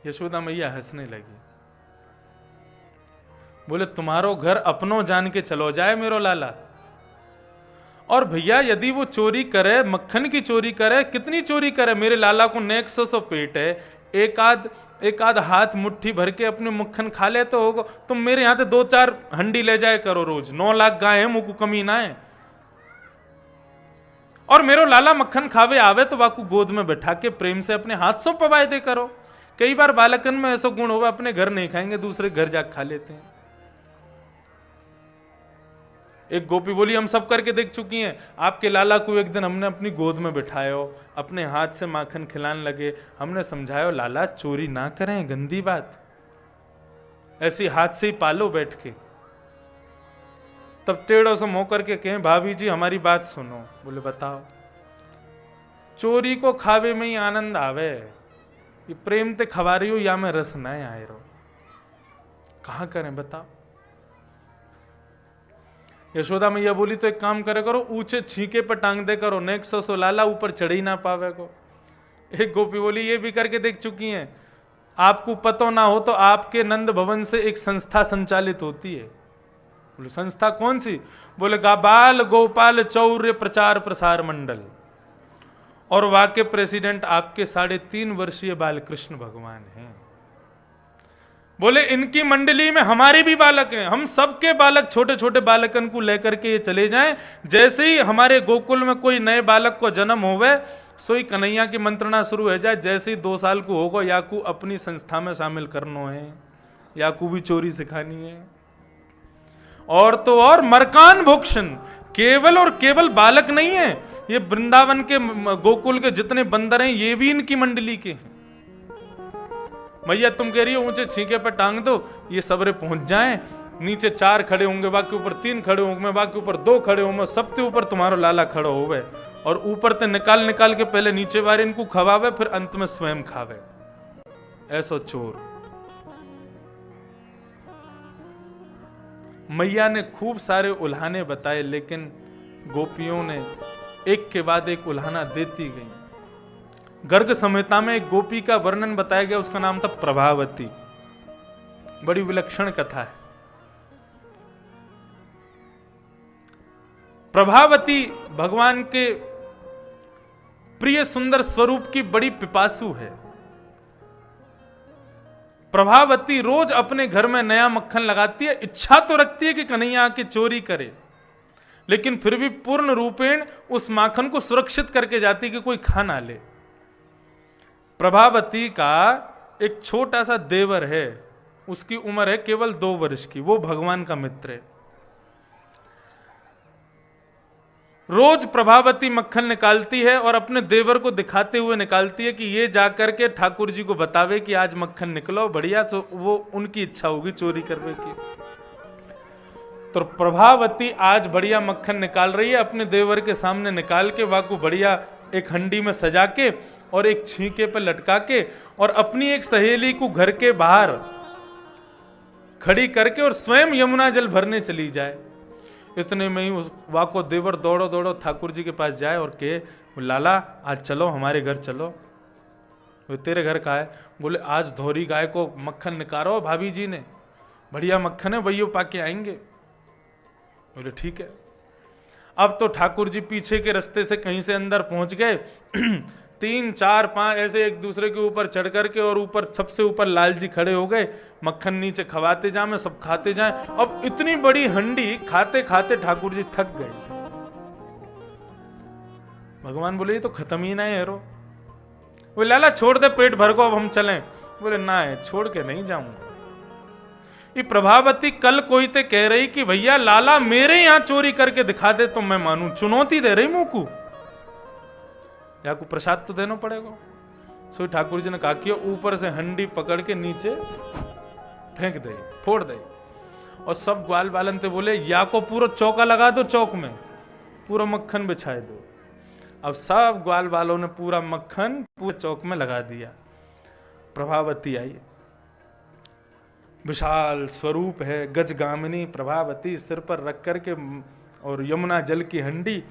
यशोदा मैया हंसने लगी, बोले तुम्हारो घर अपनों जान के चलो जाए मेरो लाला। और भैया यदि वो चोरी करे, मक्खन की चोरी करे, कितनी चोरी करे, मेरे लाला को नेक सौ पेट है, एक आध हाथ मुट्ठी भर के अपने मक्खन खा ले तो होगा। तुम मेरे यहां से 2-4 हंडी ले जाए करो रोज, 9 लाख गाय है, मुझको कमी ना है। और मेरो लाला मक्खन खावे आवे तो वाकू गोद में बैठा के प्रेम से अपने हाथ सौ पवाए दे करो। कई बार बालकन में ऐसा गुण होगा, अपने घर नहीं खाएंगे दूसरे घर जाकर खा लेते हैं। एक गोपी बोली हम सब करके देख चुकी हैं, आपके लाला को एक दिन हमने अपनी गोद में बिठायो, अपने हाथ से माखन खिलाने लगे, हमने समझायो लाला चोरी ना करें, गंदी बात, ऐसी हाथ से ही पालो बैठ के। तब टेढ़ो से मुंह करके कहें भाभी जी हमारी बात सुनो। बोले बताओ। चोरी को खावे में ही आनंद आवे, ये प्रेम ते खवा रही हो या में रस न आए रो, कहां करें बताओ। यशोदा मैया बोली तो एक काम करे करो, ऊंचे छींके पर टांग दे करो, नेक सो लाला ऊपर चढ़ ही ना पावे को। एक गोपी बोली ये भी करके देख चुकी हैं, आपको पता ना हो तो आपके नंद भवन से एक संस्था संचालित होती है। बोले संस्था कौन सी? बोले बाल गोपाल चौर्य प्रचार प्रसार मंडल, और वहां के प्रेसिडेंट आपके 3.5 वर्षीय बालकृष्ण भगवान हैं। बोले इनकी मंडली में हमारे भी बालक हैं, हम सबके बालक, छोटे छोटे बालकन को लेकर के ये चले जाएं। जैसे ही हमारे गोकुल में कोई नए बालक को जन्म होवे, सोई कन्हैया की मंत्रणा शुरू हो जाए। जैसे ही 2 साल को होगा, याकू अपनी संस्था में शामिल करना है, याकू भी चोरी सिखानी है। और तो और मरकान भोक्षण, केवल और केवल बालक नहीं है, ये वृंदावन के गोकुल के जितने बंदर हैं ये भी इनकी मंडली के हैं। भैया तुम कह रही हो ऊंचे छींके पे टांग दो, ये सबरे पहुंच जाएं, नीचे 4 खड़े होंगे, बाकी ऊपर 3 खड़े होंगे, बाकी ऊपर 2 खड़े होंगे, सबके ऊपर तुम्हारा लाला खड़ा होवे, और ऊपर ते निकाल निकाल के पहले नीचे वाले इनको खवावे, फिर अंत में स्वयं खावे। ऐसो चोर। मैया ने खूब सारे उल्हाने बताए, लेकिन गोपियों ने एक के बाद एक उल्हाना देती गई। गर्ग संहिता में एक गोपी का वर्णन बताया गया, उसका नाम था प्रभावती। बड़ी विलक्षण कथा है। प्रभावती भगवान के प्रिय सुंदर स्वरूप की बड़ी पिपासु है। प्रभावती रोज अपने घर में नया मक्खन लगाती है, इच्छा तो रखती है कि कन्हैया आके चोरी करे, लेकिन फिर भी पूर्ण रूपेण उस माखन को सुरक्षित करके जाती कि कोई खा ना ले। प्रभावती का एक छोटा सा देवर है, उसकी उम्र है केवल 2 वर्ष की, वो भगवान का मित्र है। रोज प्रभावती मक्खन निकालती है और अपने देवर को दिखाते हुए निकालती है कि ये जाकर के ठाकुर जी को बतावे कि आज मक्खन निकलो बढ़िया, तो वो उनकी इच्छा होगी चोरी करने की। तो प्रभावती आज बढ़िया मक्खन निकाल रही है, अपने देवर के सामने निकाल के वाकू बढ़िया एक हंडी में सजा के और एक छींके पर लटका के, और अपनी एक सहेली को घर के बाहर खड़ी करके और स्वयं यमुना जल भरने चली जाए। इतने में ही उस वाको देवर दौड़ो दौड़ो ठाकुर जी के पास जाए और कहे, लाला आज चलो हमारे घर चलो। वो तेरे घर का है? बोले आज धोरी गाय को मक्खन निकालो भाभी जी ने, बढ़िया मक्खन है, वही पाके आएंगे। बोले ठीक है। अब तो ठाकुर जी पीछे के रास्ते से कहीं से अंदर पहुंच गए। 3, 4, 5 ऐसे एक दूसरे के ऊपर चढ़ करके, और ऊपर सबसे ऊपर लाल जी खड़े हो गए, मक्खन नीचे खवाते जाए, सब खाते जाए। अब इतनी बड़ी हंडी खाते खाते ठाकुर जी थक गए। भगवान बोले ये तो खत्म ही ना है हेरो। वो लाला छोड़ दे पेट भर को, अब हम चलें। बोले ना है, छोड़ के नहीं जाऊंगा। ये प्रभावती कल कोई ते कह रही कि भैया लाला मेरे यहां चोरी करके दिखा दे तो मैं मानू, चुनौती दे रही मुंह को, या को प्रसाद तो देना पड़ेगा। सो ठाकुर जी ने कहा कि ऊपर से हंडी पकड़ के नीचे फेंक दे, फोड़ दे। और सब ग्वाल बालन ते बोले या को पूरा चौका लगा दो, चौक में पूरा मक्खन बिछाए दो। अब सब ग्वाल बालों ने पूरा मक्खन पूरे चौक में लगा दिया। प्रभावती आई, विशाल स्वरूप है, गजगामिनी प्रभावती सिर पर रख करके, और यमुना जल की हंडी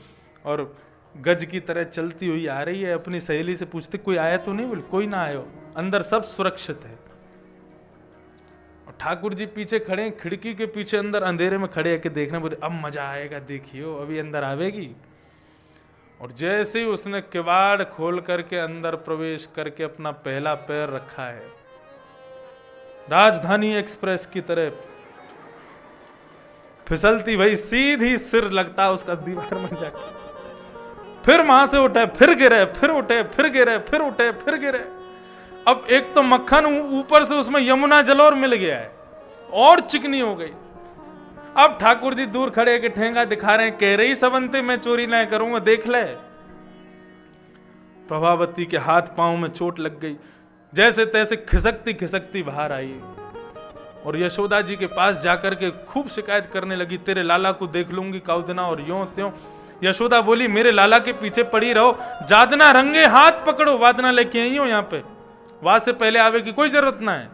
और गज की तरह चलती हुई आ रही है। अपनी सहेली से पूछती कोई आया तो नहीं? बोले कोई ना आयो, अंदर सब सुरक्षित है। और ठाकुर जी पीछे खड़े हैं, खिड़की के पीछे अंदर अंधेरे में खड़े है देखने। बोले अब मजा आएगा, देखियो अभी अंदर आवेगी। और जैसे ही उसने किवाड़ खोल करके अंदर प्रवेश करके अपना पहला पैर रखा है, राजधानी एक्सप्रेस की तरह फिसलती भाई सीधी सिर लगता उसका दीवार में जाके, फिर वहां से उठे, फिर गिरे, फिर उठे, फिर गिरे, फिर उठे, फिर गिरे। अब एक तो मक्खन ऊपर से उसमें यमुना जल और मिल गया है, और चिकनी हो गई। अब ठाकुर जी दूर खड़े के ठेंगा दिखा रहे हैं, कह रही सबंते मैं चोरी ना करूंगा, देख ले। प्रभावती के हाथ पांव में चोट लग गई, जैसे तैसे खिसकती खिसकती बाहर आई और यशोदा जी के पास जाकर के खूब शिकायत करने लगी, तेरे लाला को देख लूंगी काउदना और यूं त्यों। यशोदा बोली मेरे लाला के पीछे पड़ी रहो, जादना रंगे हाथ पकड़ो, वादना लेके आई हो यहाँ पे, वहां से पहले आवे की कोई जरूरत ना है।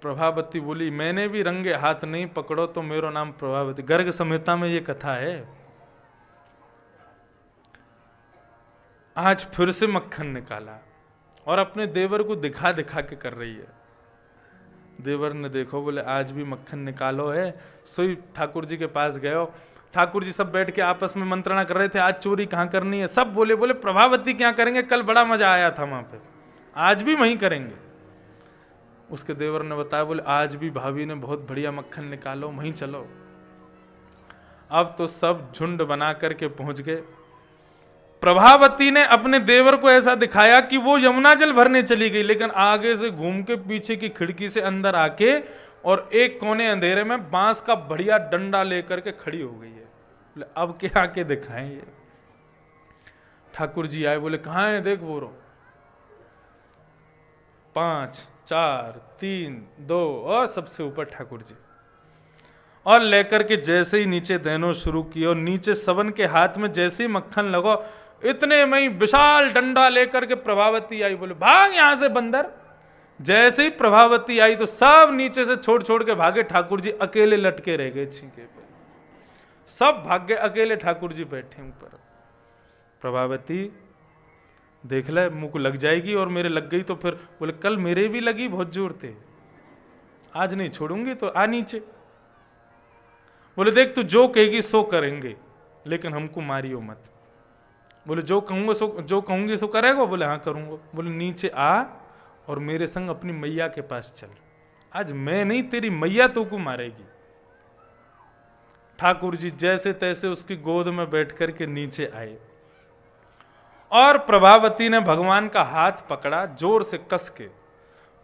प्रभावती बोली मैंने भी रंगे हाथ नहीं पकड़ो तो मेरा नाम प्रभावती। गर्ग संहिता में ये कथा है। आज फिर से मक्खन निकाला और अपने देवर को दिखा दिखा के कर रही है। देवर ने देखो, बोले आज भी मक्खन निकालो है। सोई ठाकुर जी के पास गए। ठाकुर जी सब बैठ के आपस में मंत्रणा कर रहे थे, आज चोरी कहाँ करनी है। सब बोले प्रभावती क्या करेंगे, कल बड़ा मजा आया था वहां पे, आज भी वहीं करेंगे। उसके देवर ने बताया, बोले आज भी भाभी ने बहुत बढ़िया मक्खन निकालो, वहीं चलो। अब तो सब झुंड बना करके पहुंच गए। प्रभावती ने अपने देवर को ऐसा दिखाया कि वो यमुना जल भरने चली गई, लेकिन आगे से घूम के पीछे की खिड़की से अंदर आके और एक कोने अंधेरे में बांस का बढ़िया डंडा लेकर के खड़ी हो गई है। बोले अब क्या आके दिखाएं ये। ठाकुर जी आए, बोले कहाँ है, देख वो रो। 5 4 3 2 और सबसे ऊपर ठाकुर जी, और लेकर के जैसे ही नीचे देनो शुरू किया, और नीचे सबन के हाथ में जैसे ही मक्खन लगो, इतने में ही विशाल डंडा लेकर के प्रभावती आई। बोले भाग यहां से बंदर। जैसे ही प्रभावती आई तो सब नीचे से छोड़ छोड़ के भागे। ठाकुर जी अकेले लटके रह गए छींके पे। सब भाग गए, अकेले ठाकुर जी बैठे ऊपर। प्रभावती देख ले, मुंह को लग जाएगी, और मेरे लग गई तो फिर बोले कल मेरे भी लगी बहुत जोर थे, आज नहीं छोड़ूंगी, तो आ नीचे। बोले देख तू जो कहेगी सो करेंगे, लेकिन हमको मारियो मत। बोले जो कहूंगा सो, जो कहूंगी सो करेगा। बोले हाँ करूंगा। बोले नीचे आ और मेरे संग अपनी मैया के पास चल, आज मैं नहीं तेरी मैया तो को मारेगी। ठाकुर जी जैसे तैसे उसकी गोद में बैठ करके नीचे आए, और प्रभावती ने भगवान का हाथ पकड़ा जोर से कस के,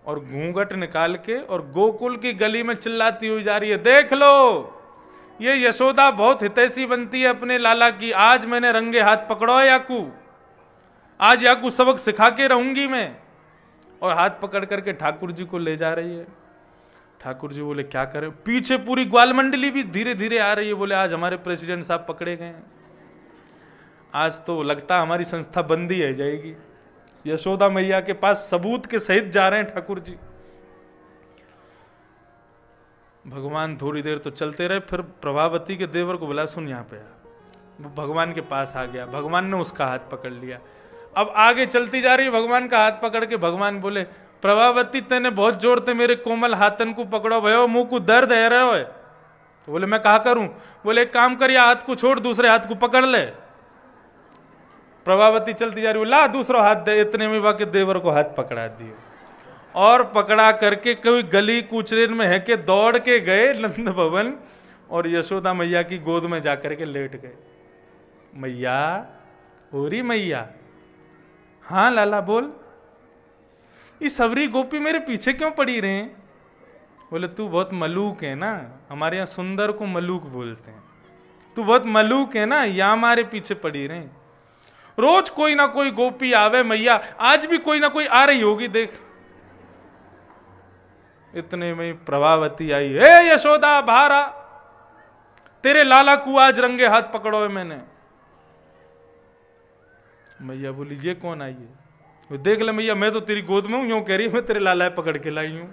और घूंघट निकाल के, और गोकुल की गली में चिल्लाती हुई जा रही है, देख लो ये यशोदा बहुत हितैषी बनती है अपने लाला की, आज मैंने रंगे हाथ पकड़ो है याकू, आज याकू सबक सिखा के रहूंगी मैं। और हाथ पकड़ करके ठाकुर जी को ले जा रही है। ठाकुर जी बोले क्या करें, पीछे पूरी ग्वाल मंडली भी धीरे धीरे आ रही है। बोले आज हमारे प्रेसिडेंट साहब पकड़े गए, आज तो लगता हमारी संस्था बंद ही है जाएगी। यशोदा मैया के पास सबूत के सहित जा रहे हैं ठाकुर जी। भगवान थोड़ी देर तो चलते रहे, फिर प्रभावती के देवर को बोला सुन यहाँ पे आ। वो भगवान के पास आ गया, भगवान ने उसका हाथ पकड़ लिया। अब आगे चलती जा रही है, भगवान का हाथ पकड़ के भगवान बोले प्रभावती तेने बहुत जोर से मेरे कोमल हाथन को पकड़ो भयो, मुंह को दर्द है रहे हो। तो बोले मैं कहा करूं। बोले एक काम कर, या हाथ को छोड़ दूसरे हाथ को पकड़ ले। प्रभावती चलती जा रही, ला दूसरा हाथ दे। इतने में बाकी देवर को हाथ पकड़ा दिए, और पकड़ा करके कोई गली कुचरे में है के दौड़ के गए नंद भवन, और यशोदा मैया की गोद में जाकर के लेट गए। मैया ओरी मैया, हाँ लाला बोल, ये सबरी गोपी मेरे पीछे क्यों पड़ी रहे हैं। बोले तू बहुत मलूक है ना, हमारे यहाँ सुंदर को मलूक बोलते हैं, तू बहुत मलूक है ना, या हमारे पीछे पड़ी रहे। रोज कोई ना कोई गोपी आवे मैया, आज भी कोई ना कोई आ रही होगी देख। इतने में प्रभावती आई, हे यशोदा बाहर आ, तेरे लाला को आज रंगे हाथ पकड़ो है मैंने। मैया बोली ये कौन आई है। देख ले मैया, मैं तो तेरी गोद में हूं, यूं कह रही मैं तेरे लाला पकड़ के लाई हूं।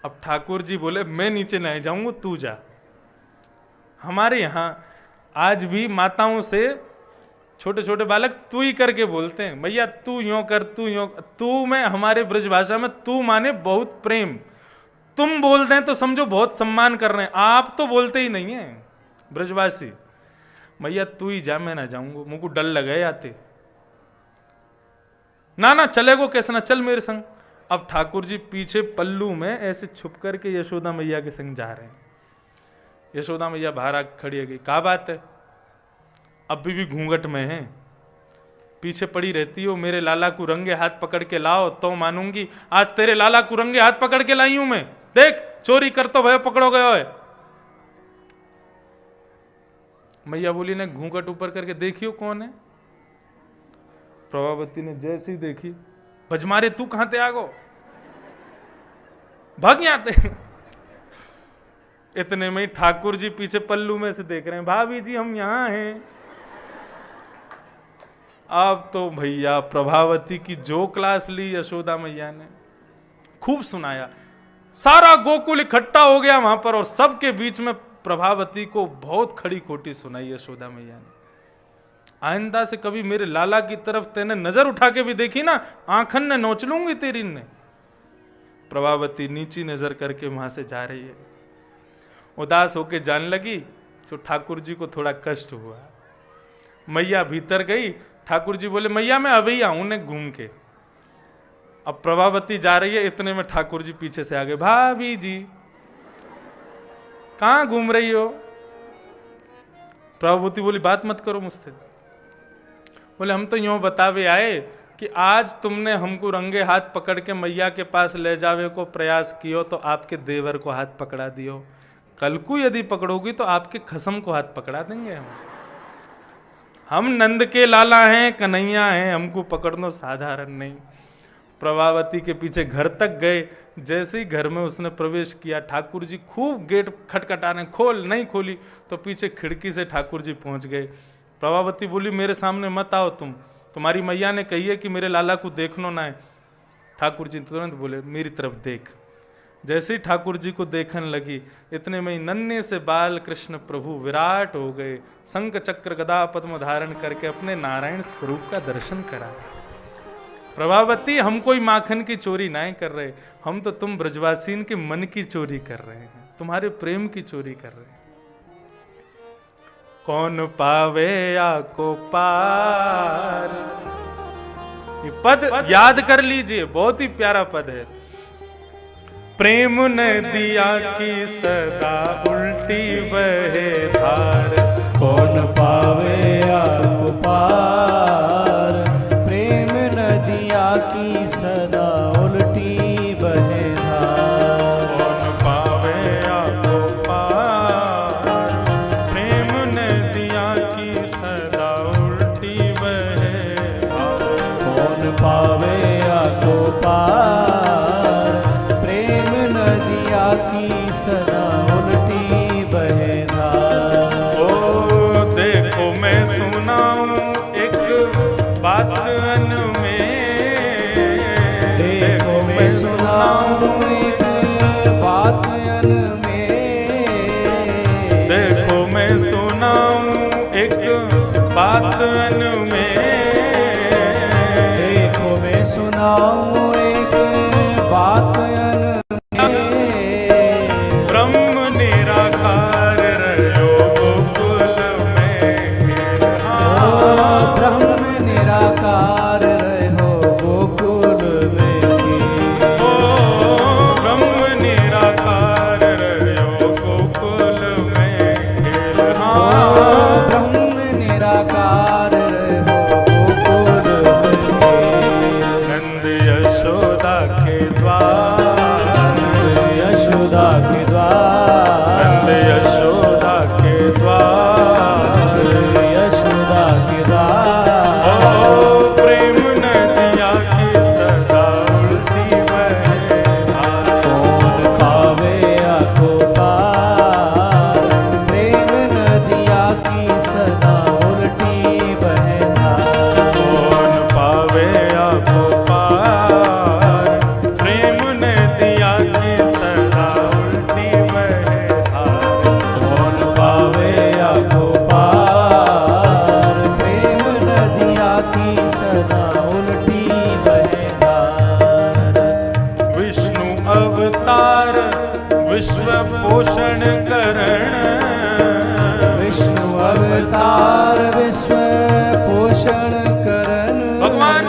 अब ठाकुर जी बोले मैं नीचे नहीं जाऊंगा, तू जा। हमारे यहां आज भी माताओं से छोटे छोटे बालक तू ही करके बोलते हैं, मैया तू यूं कर, तू यूं। तू में हमारे ब्रज भाषा में तू माने बहुत प्रेम, तुम बोल दें तो समझो बहुत सम्मान कर रहे हैं, आप तो बोलते ही नहीं है ब्रजवासी। मैया तू ही जा, मैं ना जाऊंगा, मुझको डर लगे आते। ना ना चलेगो कैसे ना, चल मेरे संग। अब ठाकुर जी पीछे पल्लू में ऐसे छुप करके यशोदा मैया के संग जा रहे हैं। यशोदा मैया बाहर आ खड़ी है गई, क्या बात है, अभी भी घूंघट में है, पीछे पड़ी रहती हो, मेरे लाला को रंगे हाथ पकड़ के लाओ तो मानूंगी। आज तेरे लाला को रंगे हाथ पकड़ के लाई हूं मैं, देख चोरी कर तो भयो पकड़ो गयो है। मैया बोली ने घूंघट ऊपर करके देखियो कौन है। प्रभावती ने जैसी देखी, भजमारे तू कहां ते आगो, भाग यहां ते। इतने में ठाकुर जी पीछे पल्लू में से देख रहे हैं, भाभी जी हम यहां हैं। अब तो भैया प्रभावती की जो क्लास ली यशोदा मैया ने, खूब सुनाया, सारा गोकुल इकट्ठा हो गया वहां पर, और सबके बीच में प्रभावती को बहुत खड़ी खोटी सुनाई यशोदा मैया ने। आइंदा से कभी मेरे लाला की तरफ तेने नजर उठा के भी देखी ना, आंखन ने नोच लूंगी तेरी ने। प्रभावती नीची नजर करके वहां से जा रही है, उदास होके जाने लगी। तो ठाकुर जी को थोड़ा कष्ट हुआ। मैया भीतर गई, ठाकुर जी बोले मैया मैं अभी आऊं ने घूम के। अब प्रभावती जा रही है, इतने में ठाकुर जी पीछे से आ गए, भाभी जी कहां घूम रही हो? प्रभावती बोली बात मत करो मुझसे। बोले हम तो यूं बतावे आए कि आज तुमने हमको रंगे हाथ पकड़ के मैया के पास ले जावे को प्रयास कियो तो आपके देवर को हाथ पकड़ा दियो, कल को यदि पकड़ोगी तो आपके खसम को हाथ पकड़ा देंगे। हम नंद के लाला हैं, कन्हैया हैं, हमको पकड़ना साधारण नहीं। प्रभावती के पीछे घर तक गए। जैसे ही घर में उसने प्रवेश किया, ठाकुर जी खूब गेट खटखटाने, खोल नहीं खोली तो पीछे खिड़की से ठाकुर जी पहुंच गए। प्रभावती बोली मेरे सामने मत आओ, तुम्हारी मैया ने कही है कि मेरे लाला को देखना ना है। ठाकुर जी तुरंत बोले मेरी तरफ देख। जैसे ही ठाकुर जी को देखने लगी, इतने में नन्हे से बाल कृष्ण प्रभु विराट हो गए, शंख चक्र गदा पद्म धारण करके अपने नारायण स्वरूप का दर्शन करा। प्रभावती हम कोई माखन की चोरी नहीं कर रहे, हम तो तुम ब्रजवासीन के मन की चोरी कर रहे हैं, तुम्हारे प्रेम की चोरी कर रहे हैं। कौन पावे आको पार, ये पद याद कर लीजिए, बहुत ही प्यारा पद है। प्रेम नदिया की सदा उल्टी बहे धार, कौन पावे आको पार, प्रेम नदिया की सदा उल्टी बहे धार। कौन पावे आको पार, प्रेम नदिया की सदा उल्टी बहे धार। कौन पावे आको पार, प्रेम नदिया की सदा उल्टी बहे धार। ओ देखो मैं सुनाऊं एक बात अन में, देखो मैं सुनाऊं एक बात अन में, देखो मैं सुनाऊं एक बात अन में, देखो मैं सुनाऊं एक बात अन में। ब्रह्म निराकार रहो गोकुल में, ब्रह्म निराकार रहो गोकुल में। ओ ब्रह्म निराकार रहो गोकुल में, ब्रह्म निराकार रहो गोकुल में। नंद यशोदा के द्वार, यशोदा के द्वार, नंद यशोदा के द्वार, यशोदा के द्वार। ओ प्रेम नदिया की सदा उल्टी बहे धार। कौन पावे आको पार, प्रेम नदिया की सदा उल्टी बहे धार। कौन पावे आको पार, प्रेम नदिया की सदा उल्टी बहे धार। कौन पावे आको पार, प्रेम नदिया की सदा उल्टी बहे धार। विष्णु अवतार विश्व पोषण करण, विष्णु अवतार विश्व पोषण करन। भगवान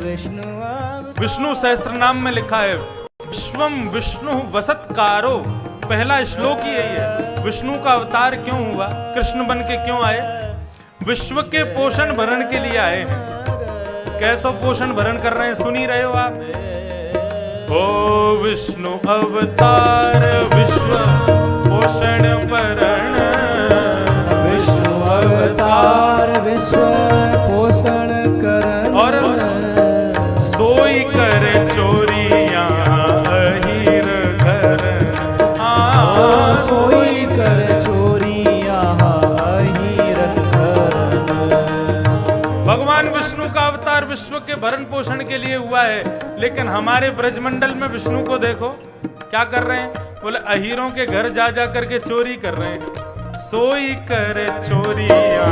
विष्णु अवतार विष्णु सहस्त्र नाम में लिखा है विश्वम विष्णु वसत्कारो, पहला श्लोक ही यही है। विष्णु का अवतार क्यों हुआ, कृष्ण बन के क्यों आए? विश्व के पोषण भरण के लिए आए हैं। कैसो पोषण भरण कर रहे हैं, सुन ही रहे हो आप। ओ विष्णु अवतार विश्व पोषण भरण, विष्णु अवतार विश्व पोषण करन। और सोई कर चोरियां अहीर घर, सोई कर चोरियां अहीरन करन। भगवान विष्णु का अवतार विश्व के भरण पोषण के लिए हुआ है, लेकिन हमारे ब्रजमंडल में विष्णु को देखो क्या कर रहे हैं। बोले अहीरों के घर जा जा करके चोरी कर रहे हैं। सोई कर चोरियां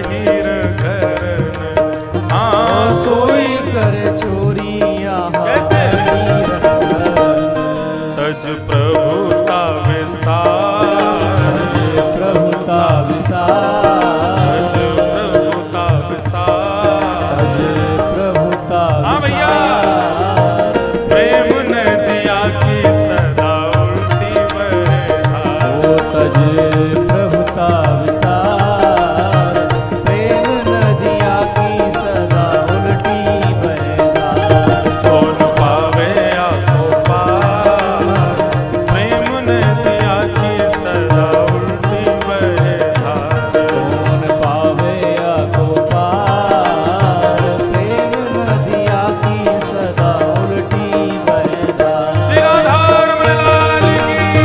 हीर घरन। हाँ सोई कर चोरिया कैसे? तज प्रभुता विसार, प्रभुता विसार, तज प्रभुता विसार। प्रभुता हाँ भैया, प्रेम नदिया की सदा उल्टी बहे धार। ओ तज प्रभुता विसार, प्रेम नदिया की सदा उल्टी बहे धार। कौन पावे आपको पार, प्रेम नदिया की सदा उल्टी बहे धार। कौन पावे को पार, प्रेम नदिया की सदा उल्टी बहे धार। श्री राधा रमण लाल की।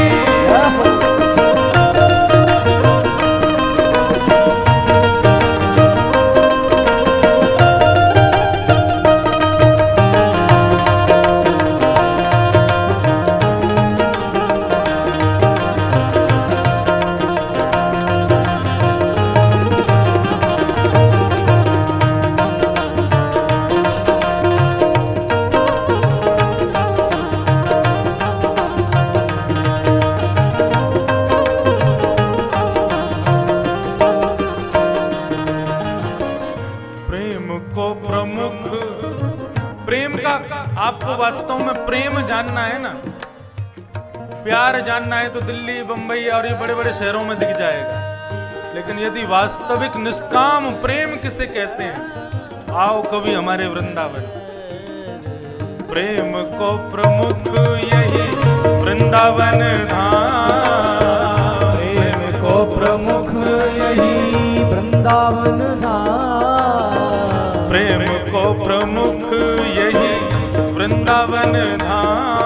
प्रेम को प्रमुख, प्रेम का आपको वास्तव में प्रेम जानना है ना, प्यार जानना है तो दिल्ली, बंबई और ये बड़े बड़े शहरों में दिख जाएगा। लेकिन यदि वास्तविक निष्काम प्रेम किसे कहते हैं, आओ कभी हमारे वृंदावन। प्रेम को प्रमुख यही वृंदावन धाम, प्रेम को प्रमुख यही वृंदावन धाम। प्रेम को प्रमुख यही वृंदावन धाम।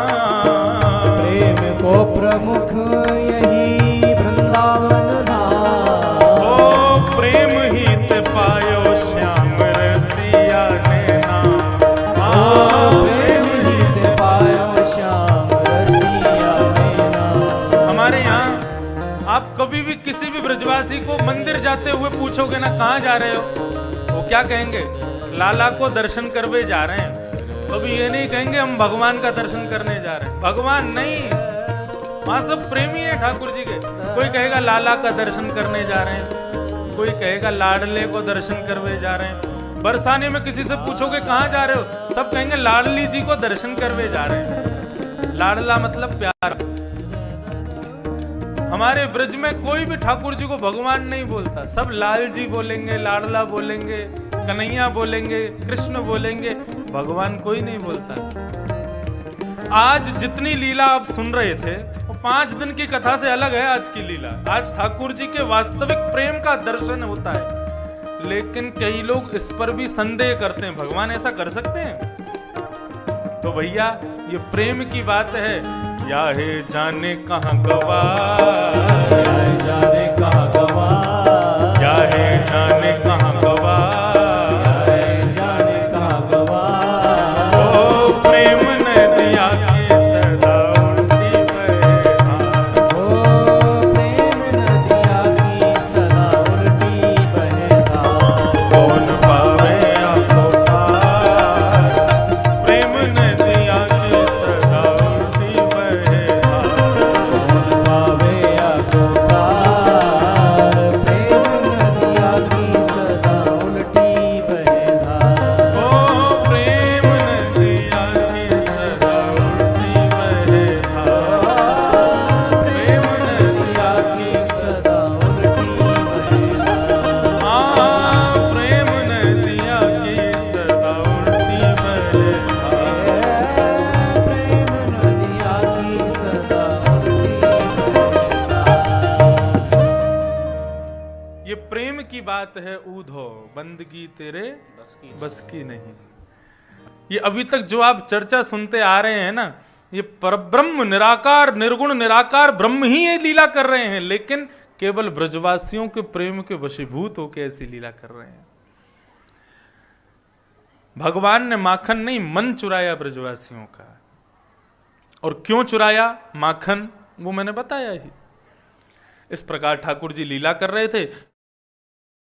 प्रेम को प्रमुख यही वृंदावन धाम। ओ प्रेम ही ते पायो श्याम रसिया ने नाम। प्रेम ही ते पायो श्याम रसिया ने नाम। हमारे यहाँ आप कभी भी किसी भी ब्रजवासी को मंदिर जाते हुए पूछोगे ना कहाँ जा रहे हो, वो क्या कहेंगे? लाला को दर्शन करवे जा रहे हैं। कभी ये नहीं कहेंगे हम भगवान का दर्शन करने जा रहे हैं। भगवान नहीं, वहां सब प्रेमी है ठाकुर जी के। कोई कहेगा लाला का दर्शन करने जा रहे हैं, कोई कहेगा लाडले को दर्शन करवे जा रहे हैं। बरसाने में किसी से पूछोगे कहाँ जा रहे हो, सब कहेंगे लाडली जी को दर्शन करवे जा रहे हैं। लाडला मतलब प्यार। हमारे ब्रज में कोई भी ठाकुर जी को भगवान नहीं बोलता, सब लाल जी बोलेंगे, लाडला बोलेंगे, कन्हैया बोलेंगे, कृष्ण बोलेंगे, भगवान कोई नहीं बोलता। आज जितनी लीला आप सुन रहे थे वो 5 दिन की कथा से अलग है आज की लीला। आज ठाकुर जी के वास्तविक प्रेम का दर्शन होता है। लेकिन कई लोग इस पर भी संदेह करते हैं, भगवान ऐसा कर सकते हैं? तो भैया ये प्रेम की बात है। या हे जाने कहाँ गवा, जाने कहाँ गवा, या हे जाने कहाँ गवा, जाने कहाँ गवा। ओ प्रेम नदिया की सदा उल्टी बहे धार। ओ प्रेम नदिया की सदा उल्टी बहे धार। कौन पावे आपको पार, प्रेम नदिया की सदा उल्टी बहे धार। कौन पावे आपको पार, प्रेम नदिया की सदा उल्टी बहे धार। ओ प्रेम नदिया की सदा उल्टी बहे धार। प्रेम नदिया की सदा उल्टी बहे धार। हाँ, प्रेम नदिया की सदा उल्टी बहे धार। प्रेम नदिया की सदा उल्टी बहे धार। ये प्रेम की बात है ऊधो, बंदगी तेरे बस की नहीं। ये अभी तक जो आप चर्चा सुनते आ रहे हैं ना, ये परब्रह्म निराकार निर्गुण निराकार ब्रह्म ही ये लीला कर रहे हैं, लेकिन केवल ब्रजवासियों के प्रेम के वशीभूत होकर ऐसी लीला कर रहे हैं। भगवान ने माखन नहीं मन चुराया ब्रजवासियों का। और क्यों चुराया माखन वो मैंने बताया ही। इस प्रकार ठाकुर जी लीला कर रहे थे।